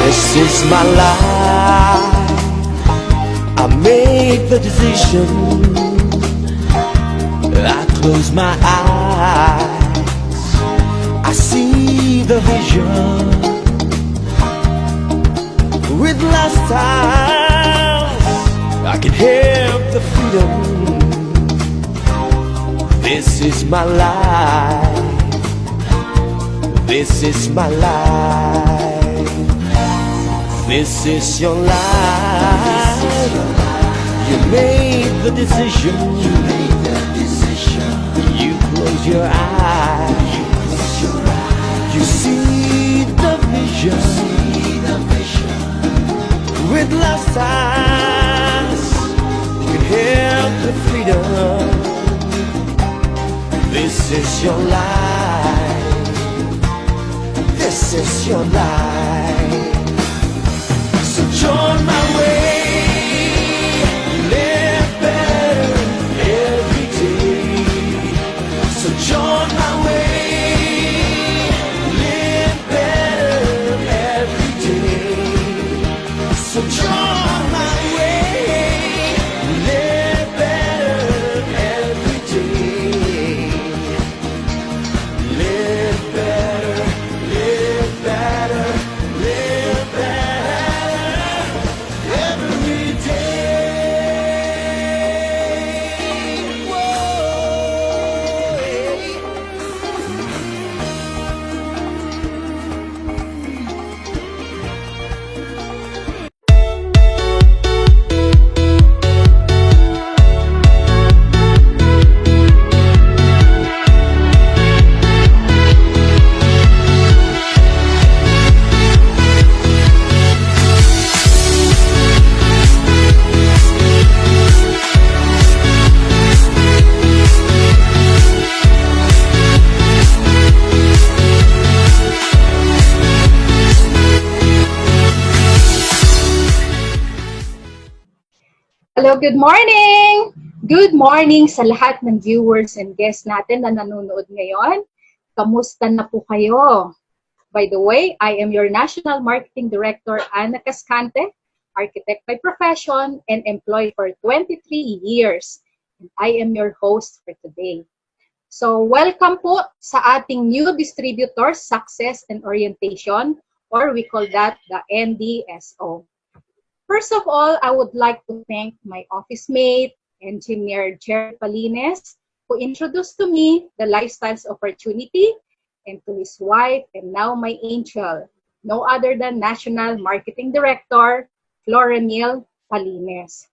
This is my life. I made the decision. I close my eyes. I see the vision. With last time, I can have the freedom. This is my life. This is my life. This is your life. You made the decision. You close your eyes. You see the vision. With last eyes, you can have the freedom. This is your life. This is your life. So join my way. Live better every day. So join my way. Live better every day. So join my way. Live better every day. Live better, live better, live better every day. Hello, good morning! Good morning sa lahat ng viewers and guests natin na nanonood ngayon. Kamusta na po kayo? By the way, I am your National Marketing Director, Ana Cascante, architect by profession and employed for 23 years. And I am your host for today. So, welcome po sa ating new distributor success and orientation, or we call that the NDSO. First of all, I would like to thank my office mate, Engineer Jerry Palines, who introduced to me the Lifestyles Opportunity, and to his wife and now my angel, no other than National Marketing Director, Florenil Palines.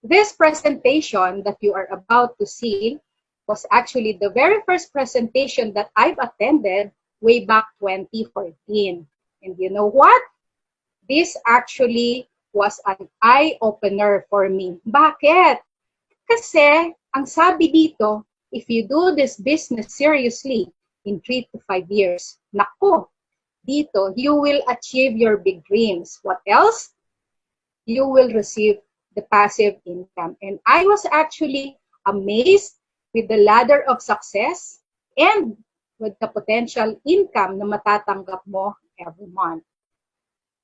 This presentation that you are about to see was actually the very first presentation that I've attended way back 2014. And you know what? This actually was an eye-opener for me. Bakit? Kasi, ang sabi dito, if you do this business seriously in 3 to 5 years, nako, dito, you will achieve your big dreams. What else? You will receive the passive income. And I was actually amazed with the ladder of success and with the potential income na matatanggap mo every month.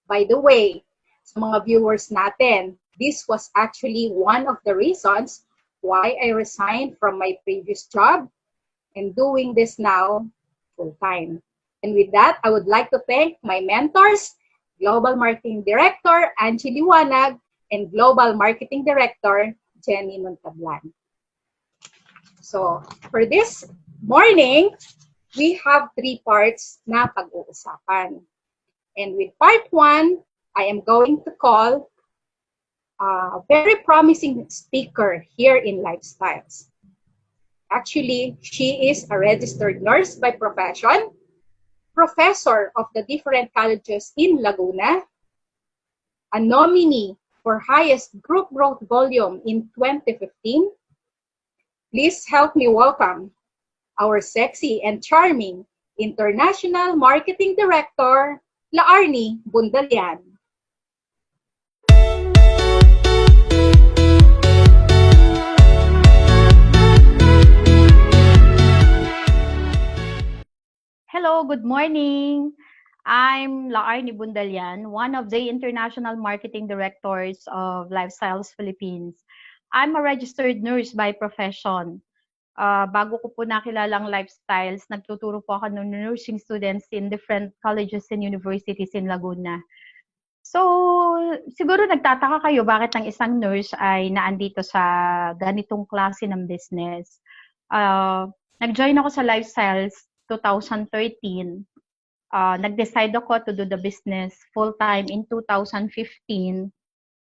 By the way, sa mga viewers natin, this was actually one of the reasons why I resigned from my previous job and doing this now full-time. And with that, I would like to thank my mentors, Global Marketing Director, Angie Liwanag, and Global Marketing Director, Jenny Montablan. So, for this morning, we have 3 parts na pag-uusapan. And with part 1, I am going to call a very promising speaker here in Lifestyles. Actually, she is a registered nurse by profession, professor of the different colleges in Laguna, a nominee for highest group growth volume in 2015. Please help me welcome our sexy and charming International Marketing Director, Laarni Bundalian. Hello, good morning. I'm Laarni Bundalian, one of the international marketing directors of Lifestyles Philippines. I'm a registered nurse by profession. Bago ko po nakilala ang Lifestyles, nagtuturo po ako ng nursing students in different colleges and universities in Laguna. So, siguro nagtataka kayo bakit ang isang nurse ay naandito sa ganitong klase ng business. Nag-join ako sa Lifestyles 2013. Nag-decide ako to do the business full-time in 2015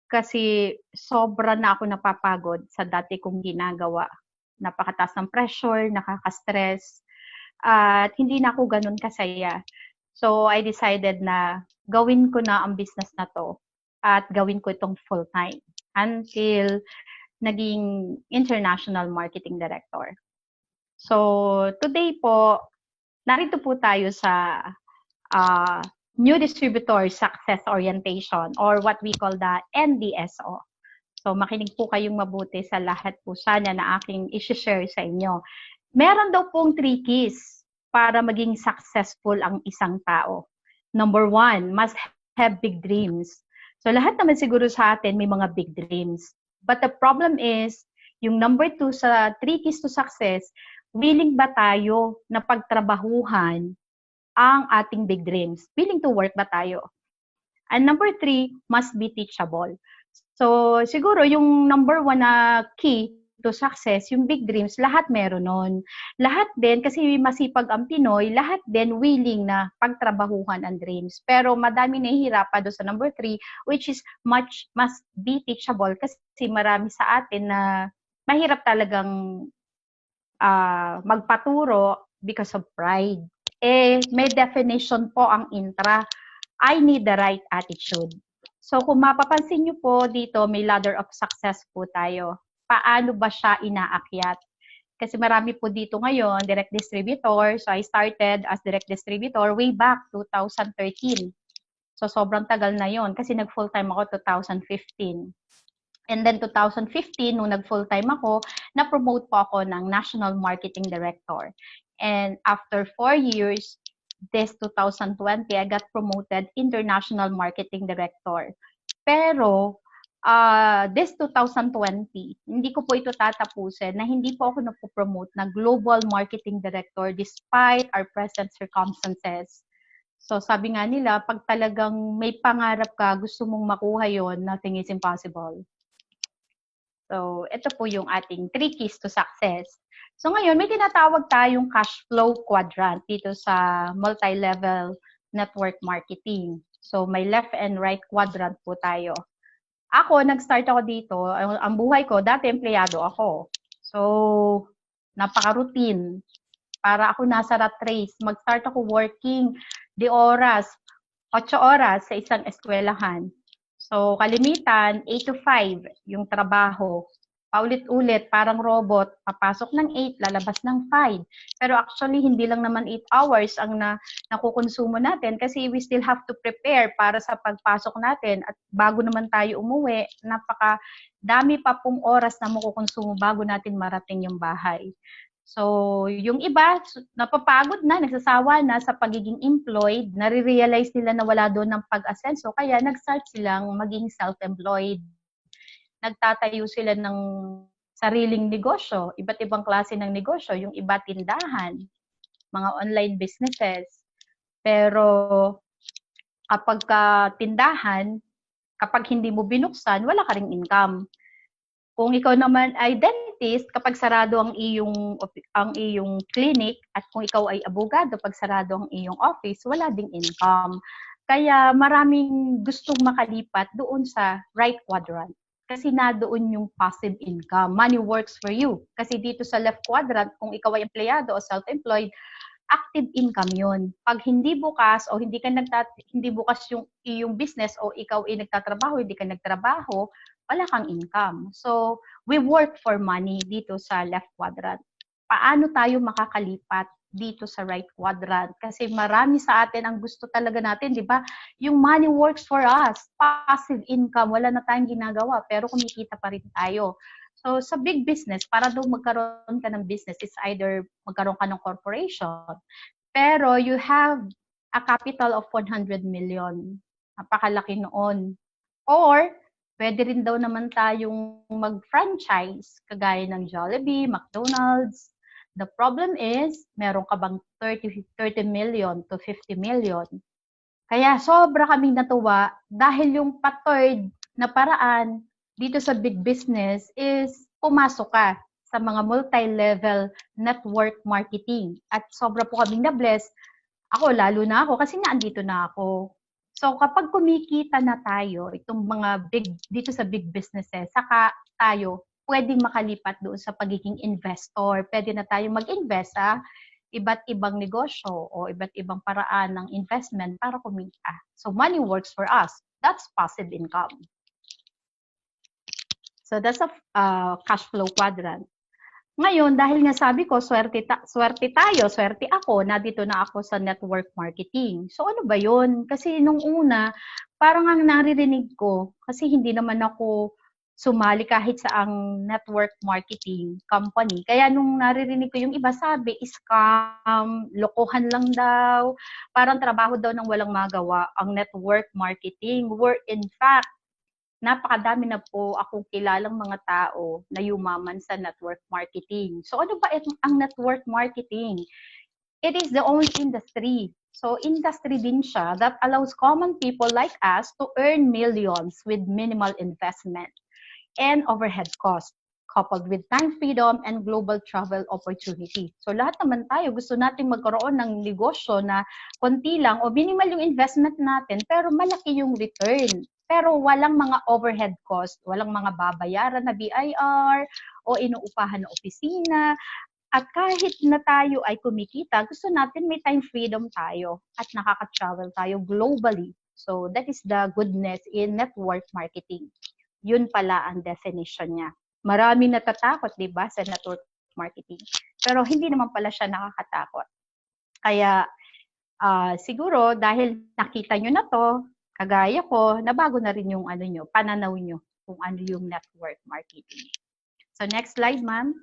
kasi sobra na ako napapagod sa dati kong ginagawa. Napakataas ng pressure, nakaka-stress, at hindi na ako ganun kasaya. So, I decided na gawin ko na ang business na to at gawin ko itong full-time until naging international marketing director. So, today po, narito po tayo sa New Distributor Success Orientation or what we call the NDSO. So, makinig po kayong mabuti sa lahat po sana na aking i-share sa inyo. Meron daw pong 3 keys para maging successful ang isang tao. Number 1, must have big dreams. So, lahat naman siguro sa atin may mga big dreams. But the problem is, yung number 2 sa 3 keys to success, willing ba tayo na pagtrabahuhan ang ating big dreams? Willing to work ba tayo? And number 3, must be teachable. So, siguro yung number 1 na key to success, yung big dreams, lahat meron nun. Lahat din, kasi masipag ang Pinoy, lahat din willing na pagtrabahuhan ang dreams. Pero madami nahihirapan doon sa number 3, which is must be teachable. Kasi marami sa atin na mahirap talagang magpaturo because of pride. May definition po ang intra. I need the right attitude. So, kung mapapansin nyo po dito, may ladder of success po tayo. Paano ba siya inaakyat? Kasi marami po dito ngayon, direct distributor. So, I started as direct distributor way back 2013. So, sobrang tagal na yon kasi nag-full-time ako 2015. And then 2015, nung nag-full-time ako, na-promote po ako ng National Marketing Director. And after 4 years, this 2020, I got promoted International Marketing Director. Pero, this 2020, hindi ko po ito tatapusin na hindi po ako napopromote na Global Marketing Director despite our present circumstances. So, sabi nga nila, pag talagang may pangarap ka, gusto mong makuha yon, nothing is impossible. So, ito po yung ating 3 keys to success. So, ngayon, may tinatawag tayong cash flow quadrant dito sa multi-level network marketing. So, may left and right quadrant po tayo. Ako, nag-start ako dito. Ang buhay ko, dati empleyado ako. So, napaka-routine. Para ako nasa rat race. Mag-start ako working 8 oras sa isang eskwelahan. So, kalimitan, 8 to 5 yung trabaho. Paulit-ulit, parang robot, papasok ng 8, lalabas ng 5. Pero actually, hindi lang naman 8 hours ang nakukonsumo natin kasi we still have to prepare para sa pagpasok natin. At bago naman tayo umuwi, napaka-dami pa pong oras na makukonsumo bago natin marating yung bahay. So, yung iba, napapagod na, nagsasawa na sa pagiging employed, nare-realize nila na wala doon ng pag-asenso, kaya nag-start silang maging self-employed. Nagtatayo sila ng sariling negosyo, iba't ibang klase ng negosyo, yung iba tindahan, mga online businesses. Pero kapag tindahan, kapag hindi mo binuksan, wala ka ring income. Kung ikaw naman ay dentist, kapag sarado ang iyong clinic at kung ikaw ay abogado, pag sarado ang iyong office, wala ding income. Kaya maraming gustong makalipat doon sa right quadrant. Kasi na doon yung passive income. Money works for you. Kasi dito sa left quadrant, kung ikaw ay empleyado o self-employed, active income yun. Pag hindi bukas o hindi bukas yung iyong business o ikaw ay nagtatrabaho, hindi ka nagtrabaho, wala kang income. So, we work for money dito sa left quadrant. Paano tayo makakalipat dito sa right quadrant? Kasi marami sa atin ang gusto talaga natin, di ba? Yung money works for us. Passive income, wala na tayong ginagawa, pero kumikita pa rin tayo. So, sa big business, para daw magkaroon ka ng business, it's either magkaroon ka ng corporation, pero you have a capital of 100 million. Napakalaki noon. Or, pwede rin daw naman tayong mag-franchise, kagaya ng Jollibee, McDonald's. The problem is, meron ka bang 30 million to 50 million? Kaya sobra kaming natuwa dahil yung pa-third na paraan dito sa big business is pumasok ka sa mga multi-level network marketing. At sobra po kaming na-bless. Ako, lalo na ako, kasi nga andito na ako. So, kapag kumikita na tayo, itong mga big, dito sa big businesses, saka tayo pwedeng makalipat doon sa pagiging investor. Pwede na tayo mag-invest sa iba't ibang negosyo o iba't ibang paraan ng investment para kumita. So, money works for us. That's passive income. So, that's a cash flow quadrant. Ngayon, dahil nga sabi ko, swerte ako, na dito na ako sa network marketing. So, ano ba yun? Kasi nung una, parang ang naririnig ko, kasi hindi naman ako sumali kahit sa ang network marketing company. Kaya nung naririnig ko yung iba sabi, scam, lokohan lang daw, parang trabaho daw ng walang magawa ang network marketing. Where in fact, napakadami na po akong kilalang mga tao na yumaman sa network marketing. So ano ba ang network marketing? It is the only industry. So industry din siya that allows common people like us to earn millions with minimal investment and overhead costs, coupled with time freedom and global travel opportunity. So lahat naman tayo gusto nating magkaroon ng negosyo na konti lang o minimal yung investment natin pero malaki yung return. Pero walang mga overhead cost, walang mga babayaran na BIR o inuupahan na opisina. At kahit na tayo ay kumikita, gusto natin may time freedom tayo at nakaka-travel tayo globally. So that is the goodness in network marketing. Yun pala ang definition niya. Marami natatakot, di ba, sa network marketing. Pero hindi naman pala siya nakakatakot. Kaya siguro dahil nakita nyo na to, kagaya ko, nabago na rin yung pananaw nyo kung ano yung network marketing. So next slide, ma'am.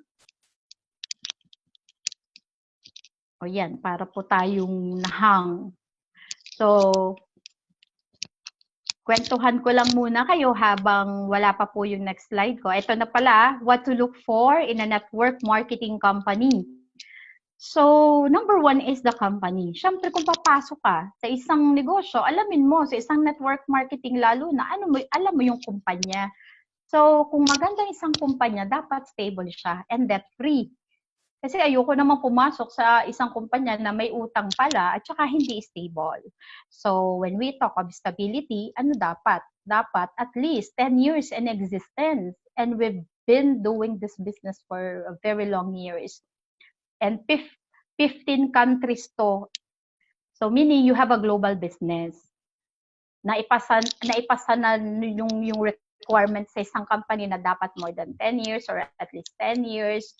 O yan, para po tayong nahang. So, kwentuhan ko lang muna kayo habang wala pa po yung next slide ko. Ito na pala, what to look for in a network marketing company. So, number one is the company. Siyempre, kung papasok ka sa isang negosyo, alamin mo, sa isang network marketing lalo na, alam mo yung kumpanya. So, kung maganda isang kumpanya, dapat stable siya and debt-free. Kasi ayoko naman pumasok sa isang kumpanya na may utang pala at saka hindi stable. So, when we talk of stability, ano dapat? Dapat at least 10 years in existence. And we've been doing this business for a very long years. And 15 countries to. So, meaning you have a global business. Naipasa na yung requirements sa isang company na dapat more than 10 years or at least 10 years.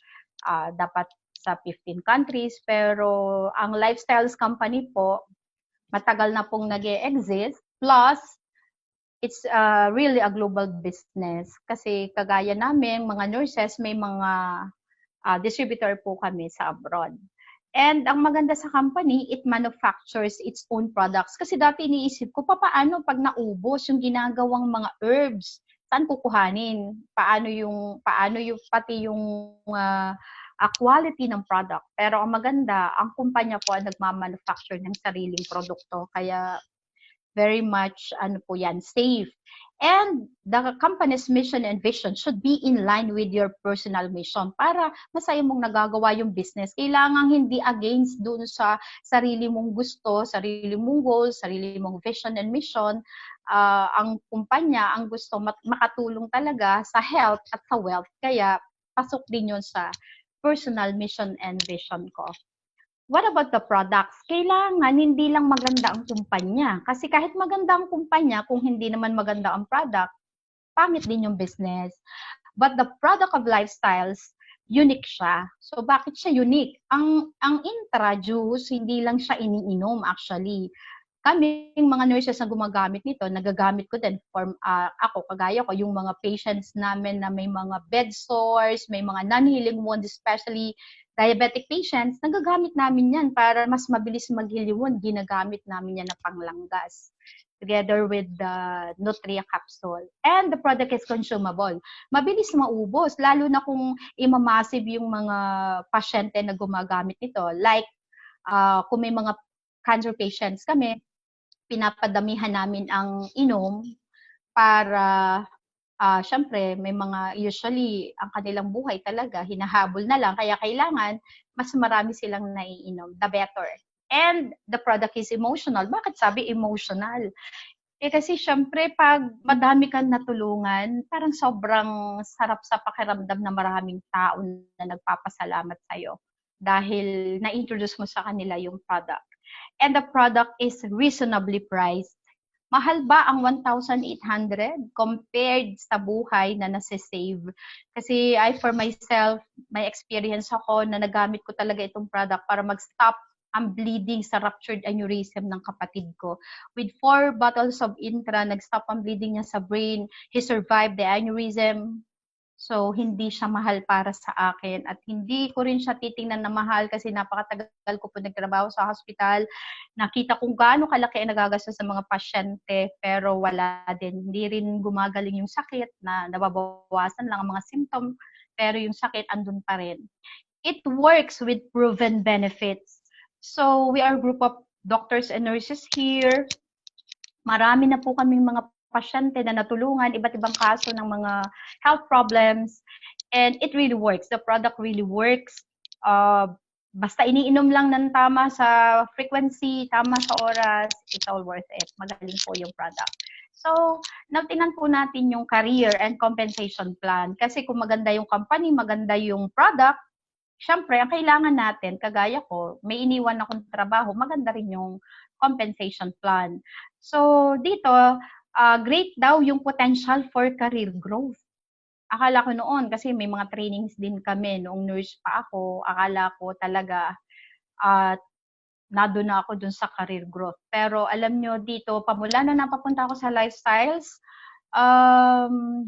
Dapat sa 15 countries. Pero ang lifestyles company po, matagal na pong nag-e-exist. Plus, it's really a global business. Kasi kagaya namin, mga nurses, may mga distributor po kami sa abroad. And ang maganda sa company, it manufactures its own products. Kasi dati iniisip ko, paano pag naubos yung ginagawang mga herbs? Saan kukuhanin? Paano yung pati yung quality ng product? Pero ang maganda, ang kumpanya po ang nagmamanufacture ng sariling produkto. Kaya very much safe. And the company's mission and vision should be in line with your personal mission para masaya mong nagagawa yung business. Kailangan hindi against dun sa sarili mong gusto, sarili mong goals, sarili mong vision and mission. Ang kumpanya, ang gusto makatulong talaga sa health at sa wealth. Kaya pasok din yun sa personal mission and vision ko. What about the products? Kailangan hindi lang maganda ang kumpanya. Kasi kahit maganda ang kumpanya, kung hindi naman maganda ang product, pangit din yung business. But the product of lifestyles, unique siya. So bakit siya unique? Ang Intra juice, hindi lang siya iniinom actually. Kami, mga nurses na gumagamit nito, nagagamit ko din. Ako, kagaya ko, yung mga patients namin na may mga bed sores, may mga non-healing wounds, especially diabetic patients, nagagamit namin yan para mas mabilis maghilimun. Ginagamit namin yan na panglanggas together with the Nutria capsule. And the product is consumable. Mabilis maubos, lalo na kung imamassive yung mga pasyente na gumagamit nito. Like, kung may mga cancer patients kami, pinapadamihan namin ang inom para syempre may mga usually ang kanilang buhay talaga hinahabol na lang, kaya kailangan mas marami silang naiinom, the better. And the product is emotional. Bakit sabi emotional? Kasi syempre pag madami kang natulungan, parang sobrang sarap sa pakiramdam na maraming tao na nagpapasalamat sa'yo dahil na-introduce mo sa kanila yung product. And the product is reasonably priced. Mahal ba ang 1,800 compared sa buhay na nasa-save? Kasi for myself, may experience ako na nagamit ko talaga itong product para mag-stop ang bleeding sa ruptured aneurysm ng kapatid ko. With 4 bottles of Intra, nag-stop ang bleeding niya sa brain. He survived the aneurysm. So, hindi siya mahal para sa akin. At hindi ko rin siya titingnan na mahal kasi napakatagal ko po nagtrabaho sa hospital. Nakita kung gaano kalaki ang nagagastos sa mga pasyente, pero wala din. Hindi rin gumagaling yung sakit, na nababawasan lang ang mga symptom, pero yung sakit andun pa rin. It works with proven benefits. So, we are a group of doctors and nurses here. Marami na po kaming mga pasyente na natulungan, iba't ibang kaso ng mga health problems. And it really works. The product really works. Basta iniinom lang ng tama sa frequency, tama sa oras, it's all worth it. Magaling po yung product. So, now tingnan po natin yung career and compensation plan. Kasi kung maganda yung company, maganda yung product, syempre, ang kailangan natin, kagaya ko, may iniwan akong trabaho, maganda rin yung compensation plan. So, dito, great daw yung potential for career growth. Akala ko noon, kasi may mga trainings din kami, noong nurse pa ako, akala ko talaga, nado na ako dun sa career growth. Pero alam nyo, dito, pamula na napapunta ako sa lifestyles,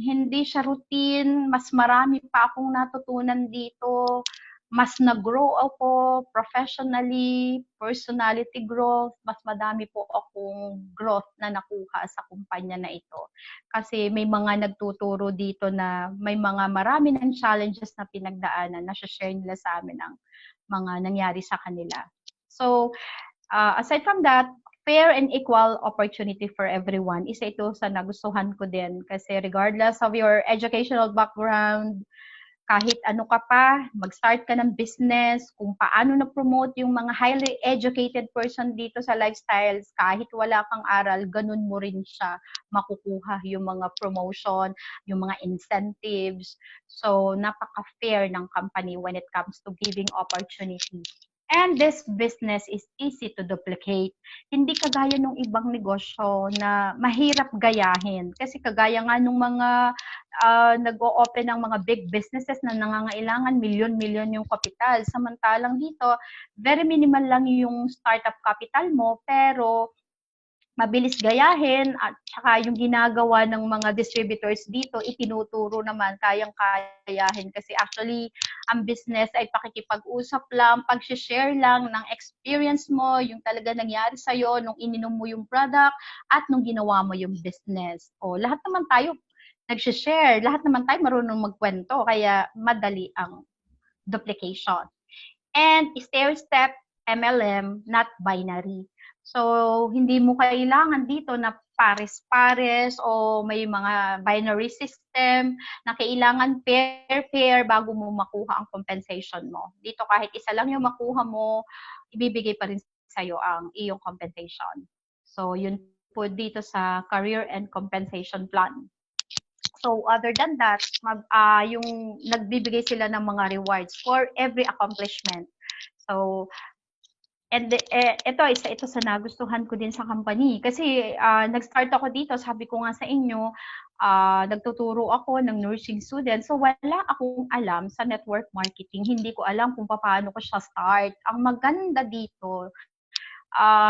hindi siya routine, mas marami pa akong natutunan dito, mas nag-grow ako professionally, personality growth, mas madami po akong growth na nakuha sa kumpanya na ito. Kasi may mga nagtuturo dito na may mga marami ng challenges na pinagdaanan na share nila sa amin ang mga nangyari sa kanila. So, aside from that, fair and equal opportunity for everyone. Isa ito sa nagustuhan ko din kasi regardless of your educational background, kahit ano ka pa, mag-start ka ng business, kung paano na-promote yung mga highly educated person dito sa lifestyles, kahit wala kang aral, ganun mo rin siya makukuha yung mga promotion, yung mga incentives. So, napaka-fair ng company when it comes to giving opportunities. And this business is easy to duplicate. Hindi kagaya ng ibang negosyo na mahirap gayahin. Kasi kagaya nga nung mga nag-o-open ng mga big businesses na nangangailangan milyon-milyon yung kapital. Samantalang dito, very minimal lang yung startup capital mo, pero mabilis gayahin at saka yung ginagawa ng mga distributors dito, itinuturo naman, kayang-kayahin. Kasi actually, ang business ay pakikipag-usap lang, pag-share lang ng experience mo, yung talaga nangyari sa'yo nung ininom mo yung product at nung ginawa mo yung business. O, lahat naman tayo nag-share, lahat naman tayo marunong magkwento, kaya madali ang duplication. And stair-step MLM, not binary. So, hindi mo kailangan dito na pares-pares o may mga binary system na kailangan pair-pair bago mo makuha ang compensation mo. Dito kahit isa lang yung makuha mo, ibibigay pa rin sa'yo ang iyong compensation. So, yun po dito sa career and compensation plan. So, other than that, yung nagbibigay sila ng mga rewards for every accomplishment. So, and ito sa nagustuhan ko din sa company. Kasi nag-start ako dito, sabi ko nga sa inyo, nagtuturo ako ng nursing student. So wala akong alam sa network marketing. Hindi ko alam kung paano ko siya start. Ang maganda dito,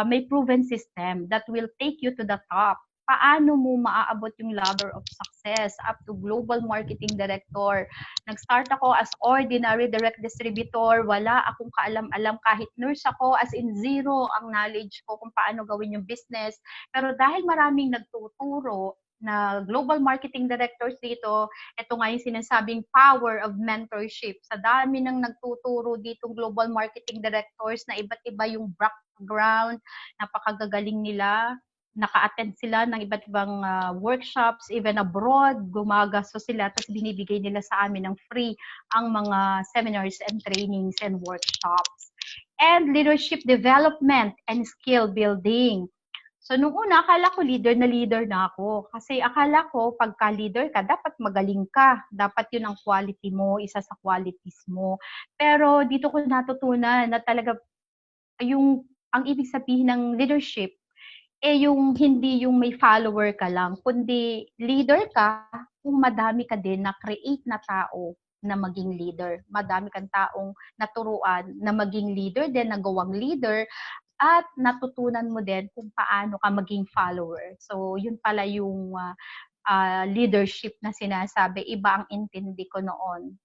may proven system that will take you to the top. paano mo maaabot yung ladder of success up to global marketing director. Nag-start ako as ordinary direct distributor, wala akong kaalam-alam, kahit nurse ako, as in zero ang knowledge ko kung paano gawin yung business. Pero dahil maraming nagtuturo na global marketing directors dito, ito nga yung sinasabing power of mentorship. Sa dami ng nagtuturo ditong global marketing directors na iba't iba yung background, napakagagaling nila, naka-attend sila ng iba't ibang workshops, even abroad, gumagasto sila, tapos binibigay nila sa amin ng free ang mga seminars and trainings and workshops. And leadership development and skill building. So, nung una, akala ko leader na ako. Kasi akala ko, pagka leader ka, dapat magaling ka. Dapat yun ang quality mo, isa sa qualities mo. Pero dito ko natutunan na talaga, ang ibig sabihin ng leadership, yung hindi yung may follower ka lang, kundi leader ka kung madami ka din na create na tao na maging leader. Madami kang taong naturuan na maging leader din, nagawang leader, at natutunan mo din kung paano ka maging follower. So, yun pala yung leadership na sinasabi. Iba ang intindi ko noon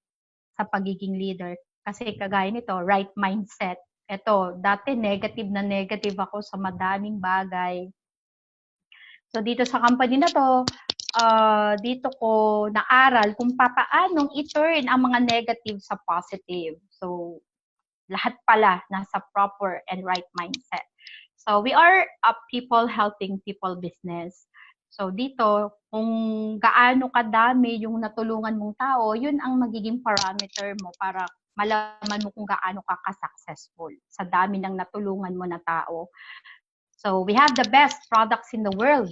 sa pagiging leader. Kasi kagaya nito, right mindset. Ito, dati negative ako sa madaming bagay. So, dito sa company na to, dito ko naaral kung paanong i-turn ang mga negative sa positive. So, lahat pala nasa proper and right mindset. So, we are a people helping people business. So, dito, kung gaano kadami yung natulungan mong tao, yun ang magiging parameter mo para malaman mo kung gaano ka ka-successful sa dami ng natulungan mo na tao. So, we have the best products in the world.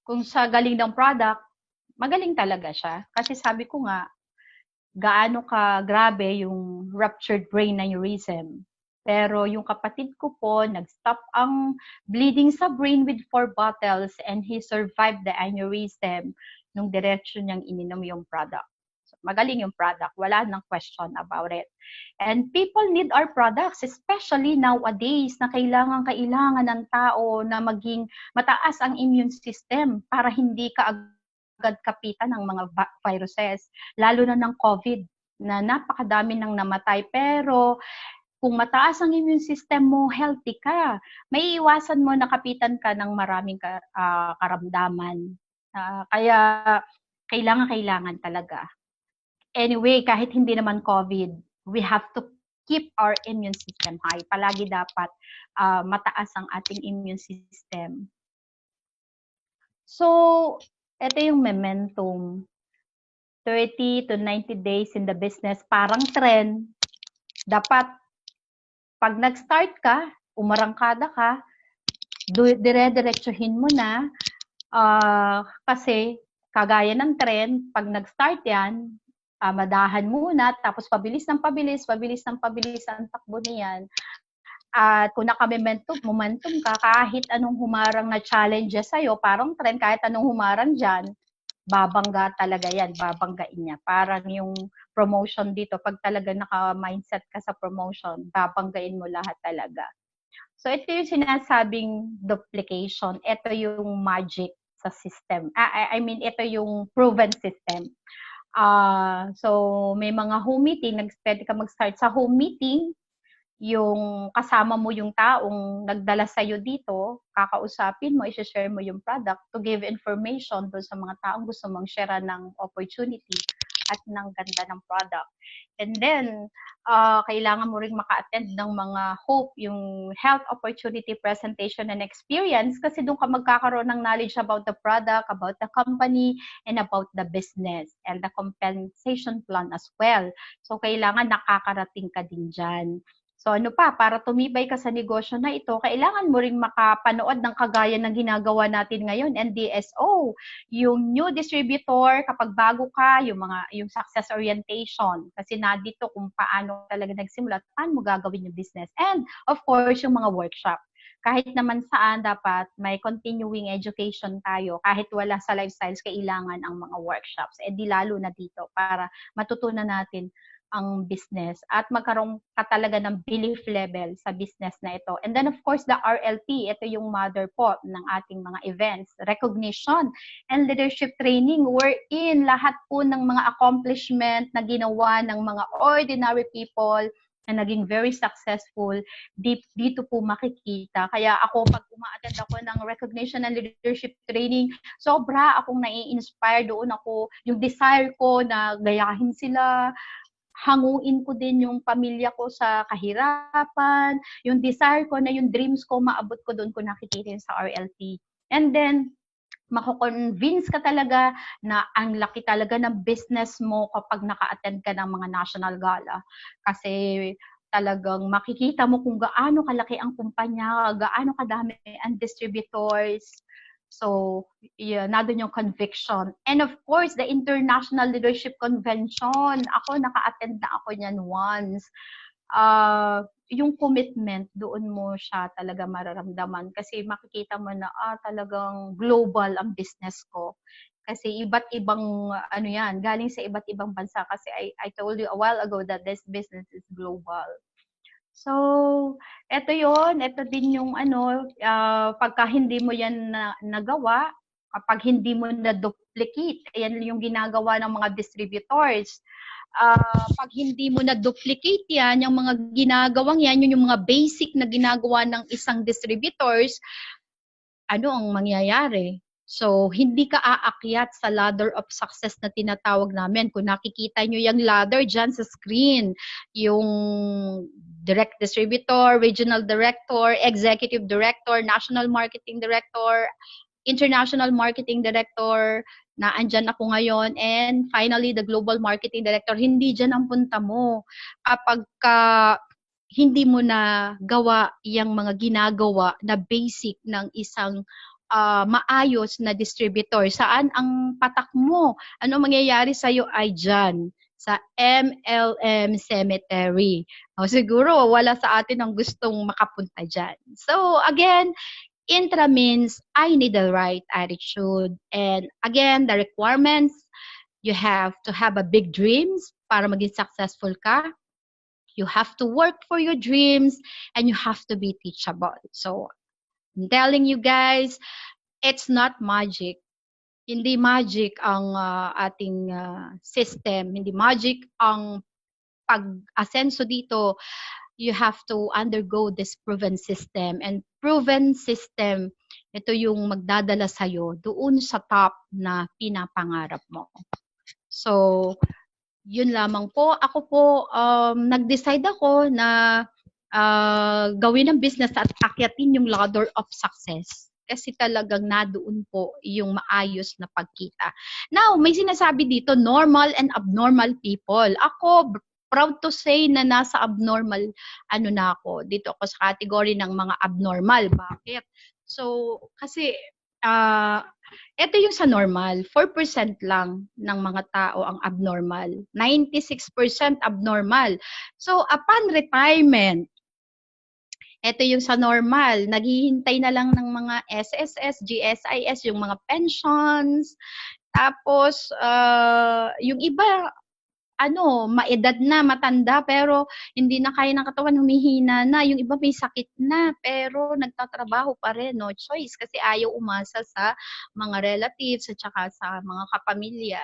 Kung sa galing ng product, magaling talaga siya. Kasi sabi ko nga, gaano ka grabe yung ruptured brain aneurysm. Pero yung kapatid ko po, nag-stop ang bleeding sa brain with 4 bottles and he survived the aneurysm nung direksyon niyang ininom yung product. So, magaling yung product. Wala nang question about it. And people need our products, especially nowadays na kailangan ng tao na maging mataas ang immune system para hindi ka agad kapitan ng mga viruses, lalo na ng COVID, na napakadami nang namatay. Pero kung mataas ang immune system mo, healthy ka, may iwasan mo na kapitan ka ng maraming karamdaman. Kaya kailangan talaga. Anyway, kahit hindi naman COVID, we have to keep our immune system high. Palagi dapat mataas ang ating immune system. So, ito yung momentum. 30 to 90 days in the business, parang trend. Dapat, pag nag-start ka, umarangkada ka, dire-diretsuhin mo na, kasi kagaya ng trend, pag nag-start yan, madahan muna, tapos pabilis ng pabilis ang takbo niyan. At kung naka-momentum ka, kahit anong humarang na challenges sa'yo, parang trend, kahit anong humarang dyan, babangga talaga yan, babanggain niya. Parang yung promotion dito, pag talaga naka-mindset ka sa promotion, babanggain mo lahat talaga. So, ito yung sinasabing duplication. Ito yung magic sa system. Ito yung proven system. So, may mga home meeting, pwede ka mag-start sa home meeting, yung kasama mo yung taong nagdala sa'yo dito, kakausapin mo, i-share mo yung product to give information doon sa mga taong gusto mong share ng opportunity at ng ganda ng product. And then, kailangan mo ring maka-attend ng mga HOPE, yung Health Opportunity Presentation and Experience, kasi doon ka magkakaroon ng knowledge about the product, about the company, and about the business, and the compensation plan as well. So, kailangan nakakarating ka din dyan. So ano pa, para tumibay ka sa negosyo na ito, kailangan mo ring makapanood ng kagaya ng ginagawa natin ngayon, NDSO, yung new distributor, kapag bago ka, yung success orientation, kasi na dito kung paano talaga nagsimula, paano mo gagawin yung business. And of course, yung mga workshop. Kahit naman saan dapat may continuing education tayo, kahit wala sa lifestyles, kailangan ang mga workshops. Eh di lalo na dito para matutunan natin ang business at magkaroon ka talaga ng belief level sa business na ito. And then of course, the RLT, ito yung mother po ng ating mga events, recognition and leadership training, wherein lahat po ng mga accomplishment na ginawa ng mga ordinary people na naging very successful, dito po makikita. Kaya ako, pag uma-attend ako ng recognition and leadership training, sobra akong nai-inspire doon ako. Yung desire ko na gayahin sila, hanguin ko din yung pamilya ko sa kahirapan, yung desire ko na yung dreams ko, maabot ko doon ko nakikita sa RLT. And then, mako-convince ka talaga na ang laki talaga ng business mo kapag naka-attend ka ng mga national gala. Kasi talagang makikita mo kung gaano kalaki ang kumpanya, gaano kadami ang distributors. So, nandun yung conviction. And of course, the International Leadership Convention. Ako, naka-attend na ako niyan once. Yung commitment, doon mo siya talaga mararamdaman kasi makikita mo na talagang global ang business ko. Kasi iba't ibang galing sa iba't ibang bansa kasi I told you a while ago that this business is global. So, ito din yung pagka hindi mo yan nagawa, kapag hindi mo na-duplicate, ayan yung ginagawa ng mga distributors. Pag hindi mo na-duplicate yan, yung mga ginagawang yan, yung mga basic na ginagawa ng isang distributors, ano ang mangyayari? So, hindi ka aakyat sa ladder of success na tinatawag namin. Kung nakikita nyo yung ladder dyan sa screen, yung direct distributor, regional director, executive director, national marketing director, international marketing director, na andyan ako ngayon, and finally, the global marketing director. Hindi dyan ang punta mo. Kapag hindi mo na gawa yung mga ginagawa na basic ng isang maayos na distributor. Saan ang patak mo? Ano mangyayari sa'yo ay dyan, sa MLM Cemetery. Siguro, wala sa atin ang gustong makapunta dyan. So, again, Intra means I need the right attitude. And again, the requirements, you have to have a big dreams para maging successful ka. You have to work for your dreams and you have to be teachable. So, I'm telling you guys, it's not magic. Hindi magic ang ating system. Hindi magic ang pag-asenso dito. You have to undergo this proven system. And proven system, ito yung magdadala sa'yo doon sa top na pinapangarap mo. So, yun lamang po. Ako po, nag-decide ako na gawin ang business at akyatin yung ladder of success. Kasi talagang nadoon po yung maayos na pagkita. Now, may sinasabi dito, normal and abnormal people. Ako, proud to say na nasa abnormal, na ako. Dito ako sa category ng mga abnormal. Bakit? So, kasi, ito yung sa normal, 4% lang ng mga tao ang abnormal. 96% abnormal. So, upon retirement, ito yung sa normal, naghihintay na lang ng mga SSS, GSIS, yung mga pensions. Tapos, yung iba, maedad na, matanda, pero hindi na kaya ng katawan, humihina na. Yung iba may sakit na, pero nagtatrabaho pa rin, no choice, kasi ayaw umasa sa mga relatives at saka sa mga kapamilya.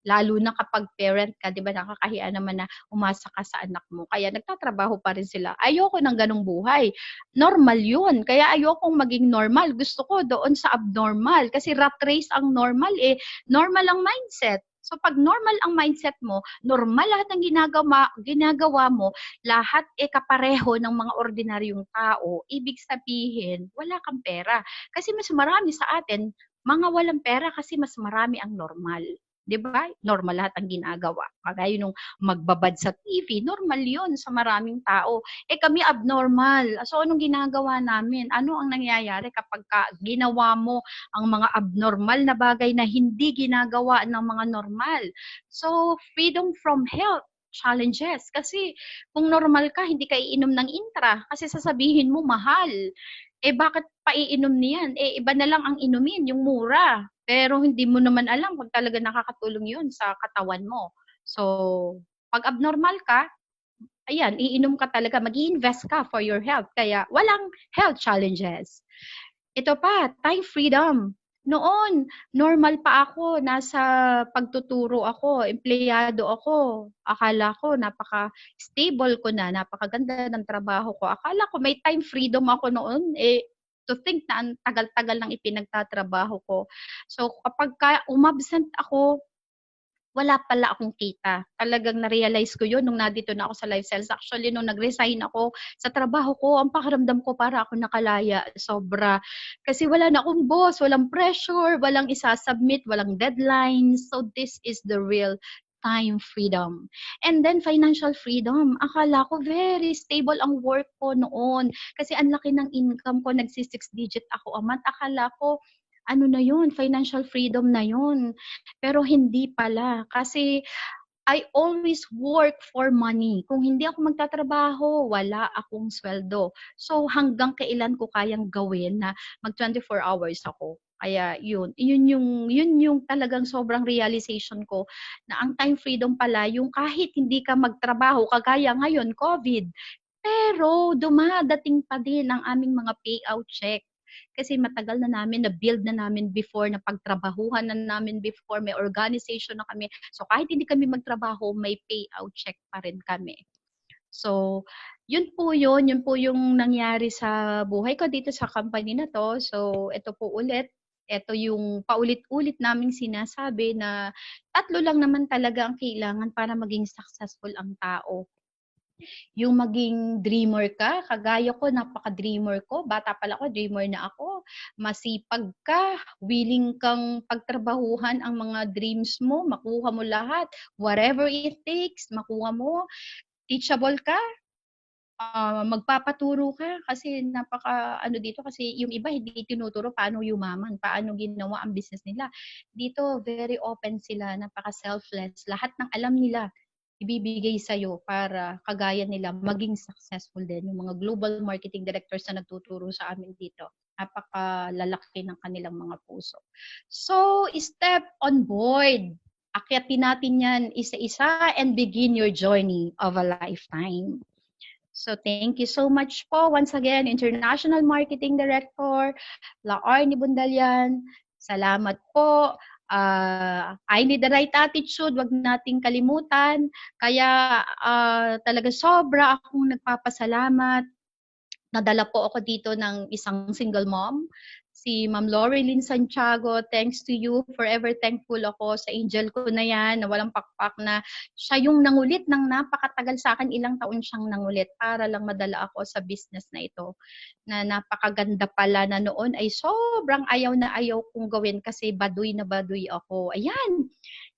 Lalo na kapag parent ka, di ba, nakakahiya naman na umasa ka sa anak mo. Kaya nagtatrabaho pa rin sila. Ayoko ng ganong buhay. Normal yun. Kaya ayokong maging normal. Gusto ko doon sa abnormal. Kasi rat race ang normal normal ang mindset. So pag normal ang mindset mo, normal lahat ng ginagawa mo, lahat kapareho ng mga ordinaryong tao, ibig sabihin, wala kang pera. Kasi mas marami sa atin, mga walang pera kasi mas marami ang normal. 'Di ba? Normal lahat ang ginagawa. Kagaya nung magbabad sa TV, normal 'yon sa maraming tao. Kami abnormal. So anong ginagawa namin? Ano ang nangyayari kapag ginawa mo ang mga abnormal na bagay na hindi ginagawa ng mga normal? So freedom from health challenges. Kasi kung normal ka, hindi ka iinom ng intra kasi sasabihin mo mahal. Bakit paiinom niyan? Iba na lang ang inumin, yung mura. Pero hindi mo naman alam kung talaga nakakatulong yun sa katawan mo. So, Pag abnormal ka, ayan, iinom ka talaga, mag-i-invest ka for your health. Kaya walang health challenges. Ito pa, time freedom. Noon, normal pa ako, nasa pagtuturo ako, empleyado ako. Akala ko, napaka-stable ko na, napakaganda ng trabaho ko. Akala ko, may time freedom ako noon. To think na ang tagal-tagal ng ipinagtatrabaho ko. So, kapag umabsent ako, wala pala akong kita. Talagang na-realize ko yun nung nandito na ako sa life sales. Actually, nung nag-resign ako sa trabaho ko, ang pakiramdam ko para ako nakalaya. Sobra. Kasi wala na akong boss, walang pressure, walang isasubmit, walang deadlines. So this is the real time freedom. And then financial freedom. Akala ko very stable ang work ko noon. Kasi ang laki ng income ko, nagsi-six digit ako a month. Akala ko, ano na yun, financial freedom na yun. Pero hindi pala. Kasi I always work for money. Kung hindi ako magtatrabaho, wala akong sweldo. So hanggang kailan ko kayang gawin na mag 24 hours ako. Kaya yun yung talagang sobrang realization ko na ang time freedom pala yung kahit hindi ka magtrabaho kagaya ngayon COVID, pero dumadating pa din ang aming mga payout check. Kasi matagal na namin, na-build na namin before, na pagtrabahuhan na namin before, may organization na kami. So kahit hindi kami magtrabaho, may payout check pa rin kami. So, yun po yung nangyari sa buhay ko dito sa company na to. So, ito po ulit, ito yung paulit-ulit naming sinasabi na 3 lang naman talaga ang kailangan para maging successful ang tao. Yung maging dreamer ka, kagaya ko, napaka-dreamer ko, bata pala ako, dreamer na ako, masipag ka, willing kang pagtrabahuhan ang mga dreams mo, makuha mo lahat, whatever it takes, makuha mo, teachable ka, magpapaturo ka kasi ano dito kasi yung iba hindi tinuturo paano yumaman, paano ginawa ang business nila. Dito very open sila, napaka selfless. Lahat ng alam nila ibibigay sa iyo para kagaya nila maging successful din. Yung mga global marketing directors na nagtuturo sa amin dito, napakalalaki ng kanilang mga puso. So, step on board. Akyatin natin yan isa-isa and begin your journey of a lifetime. So, thank you so much po. Once again, International Marketing Director, La Arnie Bundalian. Salamat po. I need the right attitude. Wag nating kalimutan. Kaya talaga sobra akong nagpapasalamat. Nadala po ako dito ng isang single mom, si Ma'am Loreline Santiago. Thanks to you. Forever thankful ako sa angel ko na yan, na walang pakpak, na siya yung nangulit ng napakatagal sa akin. Ilang taon siyang nangulit para lang madala ako sa business na ito. Na napakaganda pala na noon ay sobrang ayaw na ayaw kong gawin kasi baduy na baduy ako. Ayan.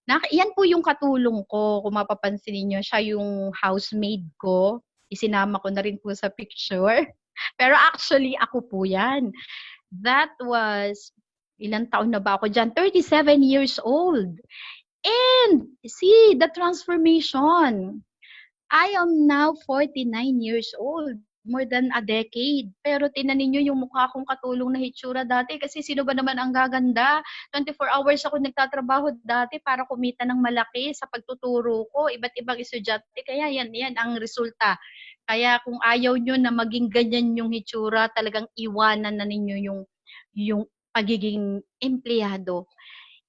Yan po yung katulong ko. Kung mapapansin niyo, siya yung housemaid ko. Isinama ko na rin po sa picture. Pero actually, ako po yan. That was, ilang taon na ba ako dyan? 37 years old. And see the transformation. I am now 49 years old. More than a decade. Pero tinan ninyo yung mukha kong katulong na hitsura dati. Kasi sino ba naman ang gaganda? 24 hours ako nagtatrabaho dati para kumita ng malaki sa pagtuturo ko. Iba't ibang estudyante. Kaya yan ang resulta. Kaya kung ayaw nyo na maging ganyan yung hitsura, talagang iwanan na ninyo yung pagiging empleyado.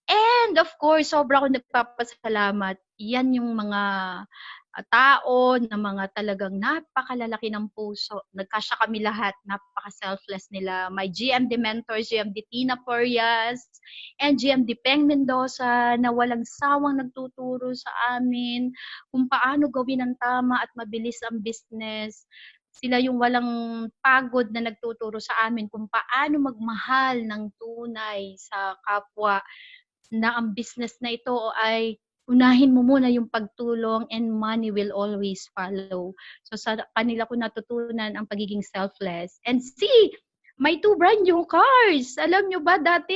And of course, sobra ako nagpapasalamat. Yan yung mga tao na mga talagang napakalalaki ng puso. Nagkasya kami lahat, napaka-selfless nila. My GMD mentors, GMD Tina Porias, and GMD Peng Mendoza na walang sawang nagtuturo sa amin kung paano gawin ang tama at mabilis ang business. Sila yung walang pagod na nagtuturo sa amin kung paano magmahal ng tunay sa kapwa, na ang business na ito ay unahin mo muna yung pagtulong and money will always follow. So sa kanila ko natutunan ang pagiging selfless. And see, may 2 brand new cars. Alam nyo ba, dati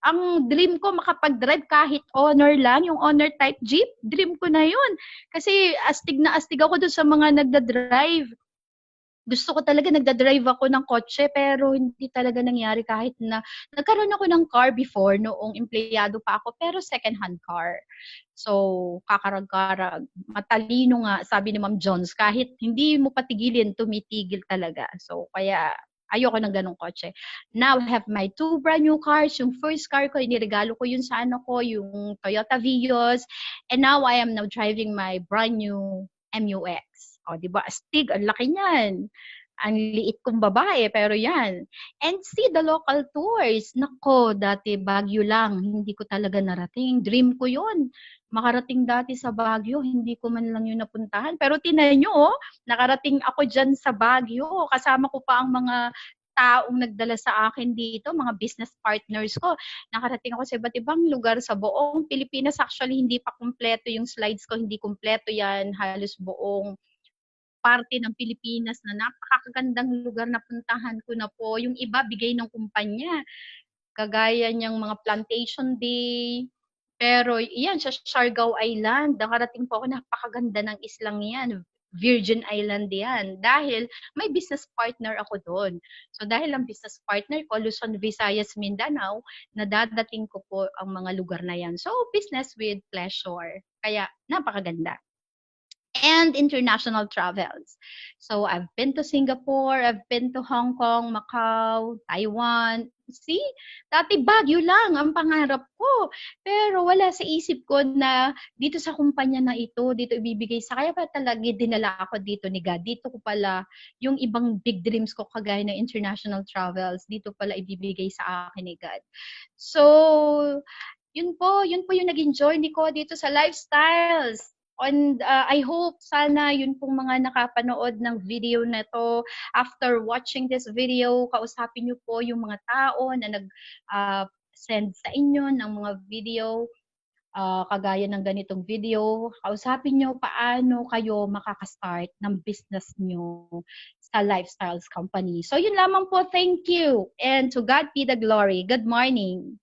ang dream ko makapag-drive kahit Honor lang, yung Honor type Jeep. Dream ko na yun. Kasi astig na astig ako doon sa mga nagda-drive. Gusto ko talaga nagda-drive ako ng kotse pero hindi talaga nangyari kahit na nagkaroon ako ng car before noong empleyado pa ako pero second hand car. So, kakarag-karag, matalino nga sabi ni Ma'am Jones kahit hindi mo patigilin, tumitigil talaga. So, kaya ayoko ng ganong kotse. Now, I have my 2 brand new cars. Yung first car ko, iniregalo ko yun sa ano ko, yung Toyota Vios. And now, I am now driving my brand new MUX. O, di ba? Astig, ang laki niyan. Ang liit kong babae, pero yan. And see the local tours. Nako, dati Baguio lang. Hindi ko talaga narating. Dream ko yun. Makarating dati sa Baguio, hindi ko man lang yun napuntahan. Pero tinan nyo, oh, nakarating ako dyan sa Baguio. Kasama ko pa ang mga taong nagdala sa akin dito, mga business partners ko. Nakarating ako sa iba't ibang lugar sa buong Pilipinas. Actually, hindi pa kumpleto yung slides ko. Hindi kumpleto yan. Halos buong parte ng Pilipinas na napakagandang lugar na puntahan ko na po. Yung iba, bigay ng kumpanya. Kagaya niyang mga Plantation Day. Pero yan, sa Siargao Island, nakarating po ako, napakaganda ng islang yan. Virgin Island yan. Dahil may business partner ako doon. So dahil ang business partner ko, Luzon, Visayas, Mindanao, nadadating ko po ang mga lugar na yan. So business with pleasure. Kaya napakaganda. And international travels. So I've been to Singapore, I've been to Hong Kong, Macau, Taiwan. See, dati Baguio lang ang pangarap ko. Pero wala sa isip ko na dito sa kumpanya na ito, dito ibibigay sa kaya pa talaga dinala ako dito ni God. Dito ko pala yung ibang big dreams ko kagaya ng international travels, dito pala ibibigay sa akin ni God. So, yun po yung nag-enjoy ni ko dito sa lifestyles. And I hope sana yun pong mga nakapanood ng video na to, after watching this video, kausapin niyo po yung mga tao na nag-send sa inyo ng mga video, kagaya ng ganitong video. Kausapin niyo paano kayo makaka-start ng business niyo sa Lifestyles Company. So yun lamang po, thank you. And to God be the glory. Good morning.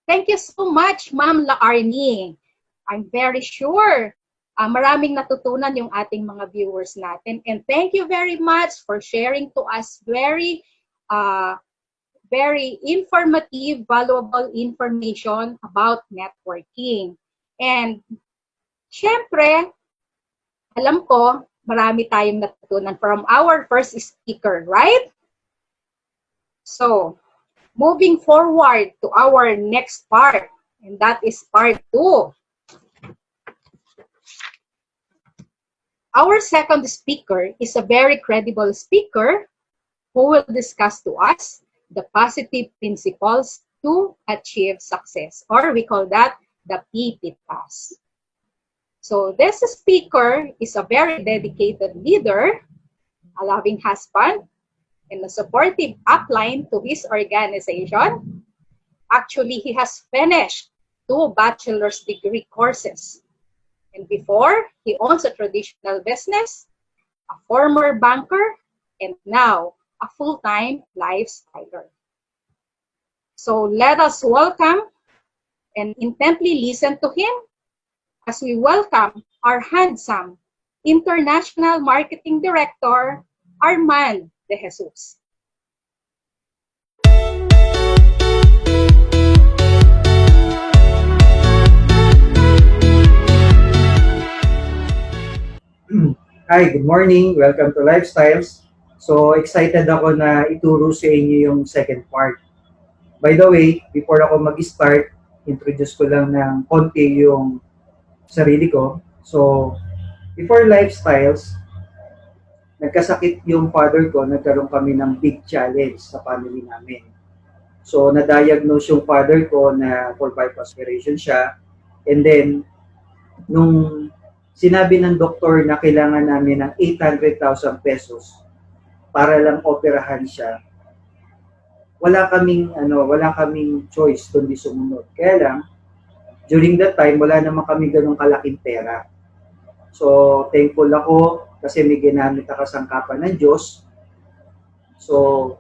Thank you so much, Ma'am Laarni. I'm very sure maraming natutunan yung ating mga viewers natin. And thank you very much for sharing to us very informative, valuable information about networking. And syempre, alam ko, marami tayong natutunan from our first speaker, right? So, moving forward to our next part, and that is part 2. Our second speaker is a very credible speaker who will discuss to us the positive principles to achieve success, or we call that the PPTAS. So this speaker is a very dedicated leader, a loving husband, and a supportive upline to his organization. Actually, he has finished 2 bachelor's degree courses. And before, he owns a traditional business, a former banker, and now a full-time lifestyler. So let us welcome and intently listen to him as we welcome our handsome International Marketing Director, Armand De Jesus. Hi, good morning. Welcome to Lifestyles. So, excited ako na ituro sa inyo yung second part. By the way, before ako mag-start, introduce ko lang ng konti yung sarili ko. So, before Lifestyles, nagkasakit yung father ko, nagkaroon kami ng big challenge sa family namin. So, na-diagnose yung father ko na for bypass operation siya. And then, nung sinabi ng doktor na kailangan namin ng 800,000 pesos para lang operahan siya, wala kaming choice kundi sumunod. Kaya lang, during that time, wala naman kami ganong kalaking pera. So, thankful ako kasi may ginamit na kasangkapan ng Diyos. So,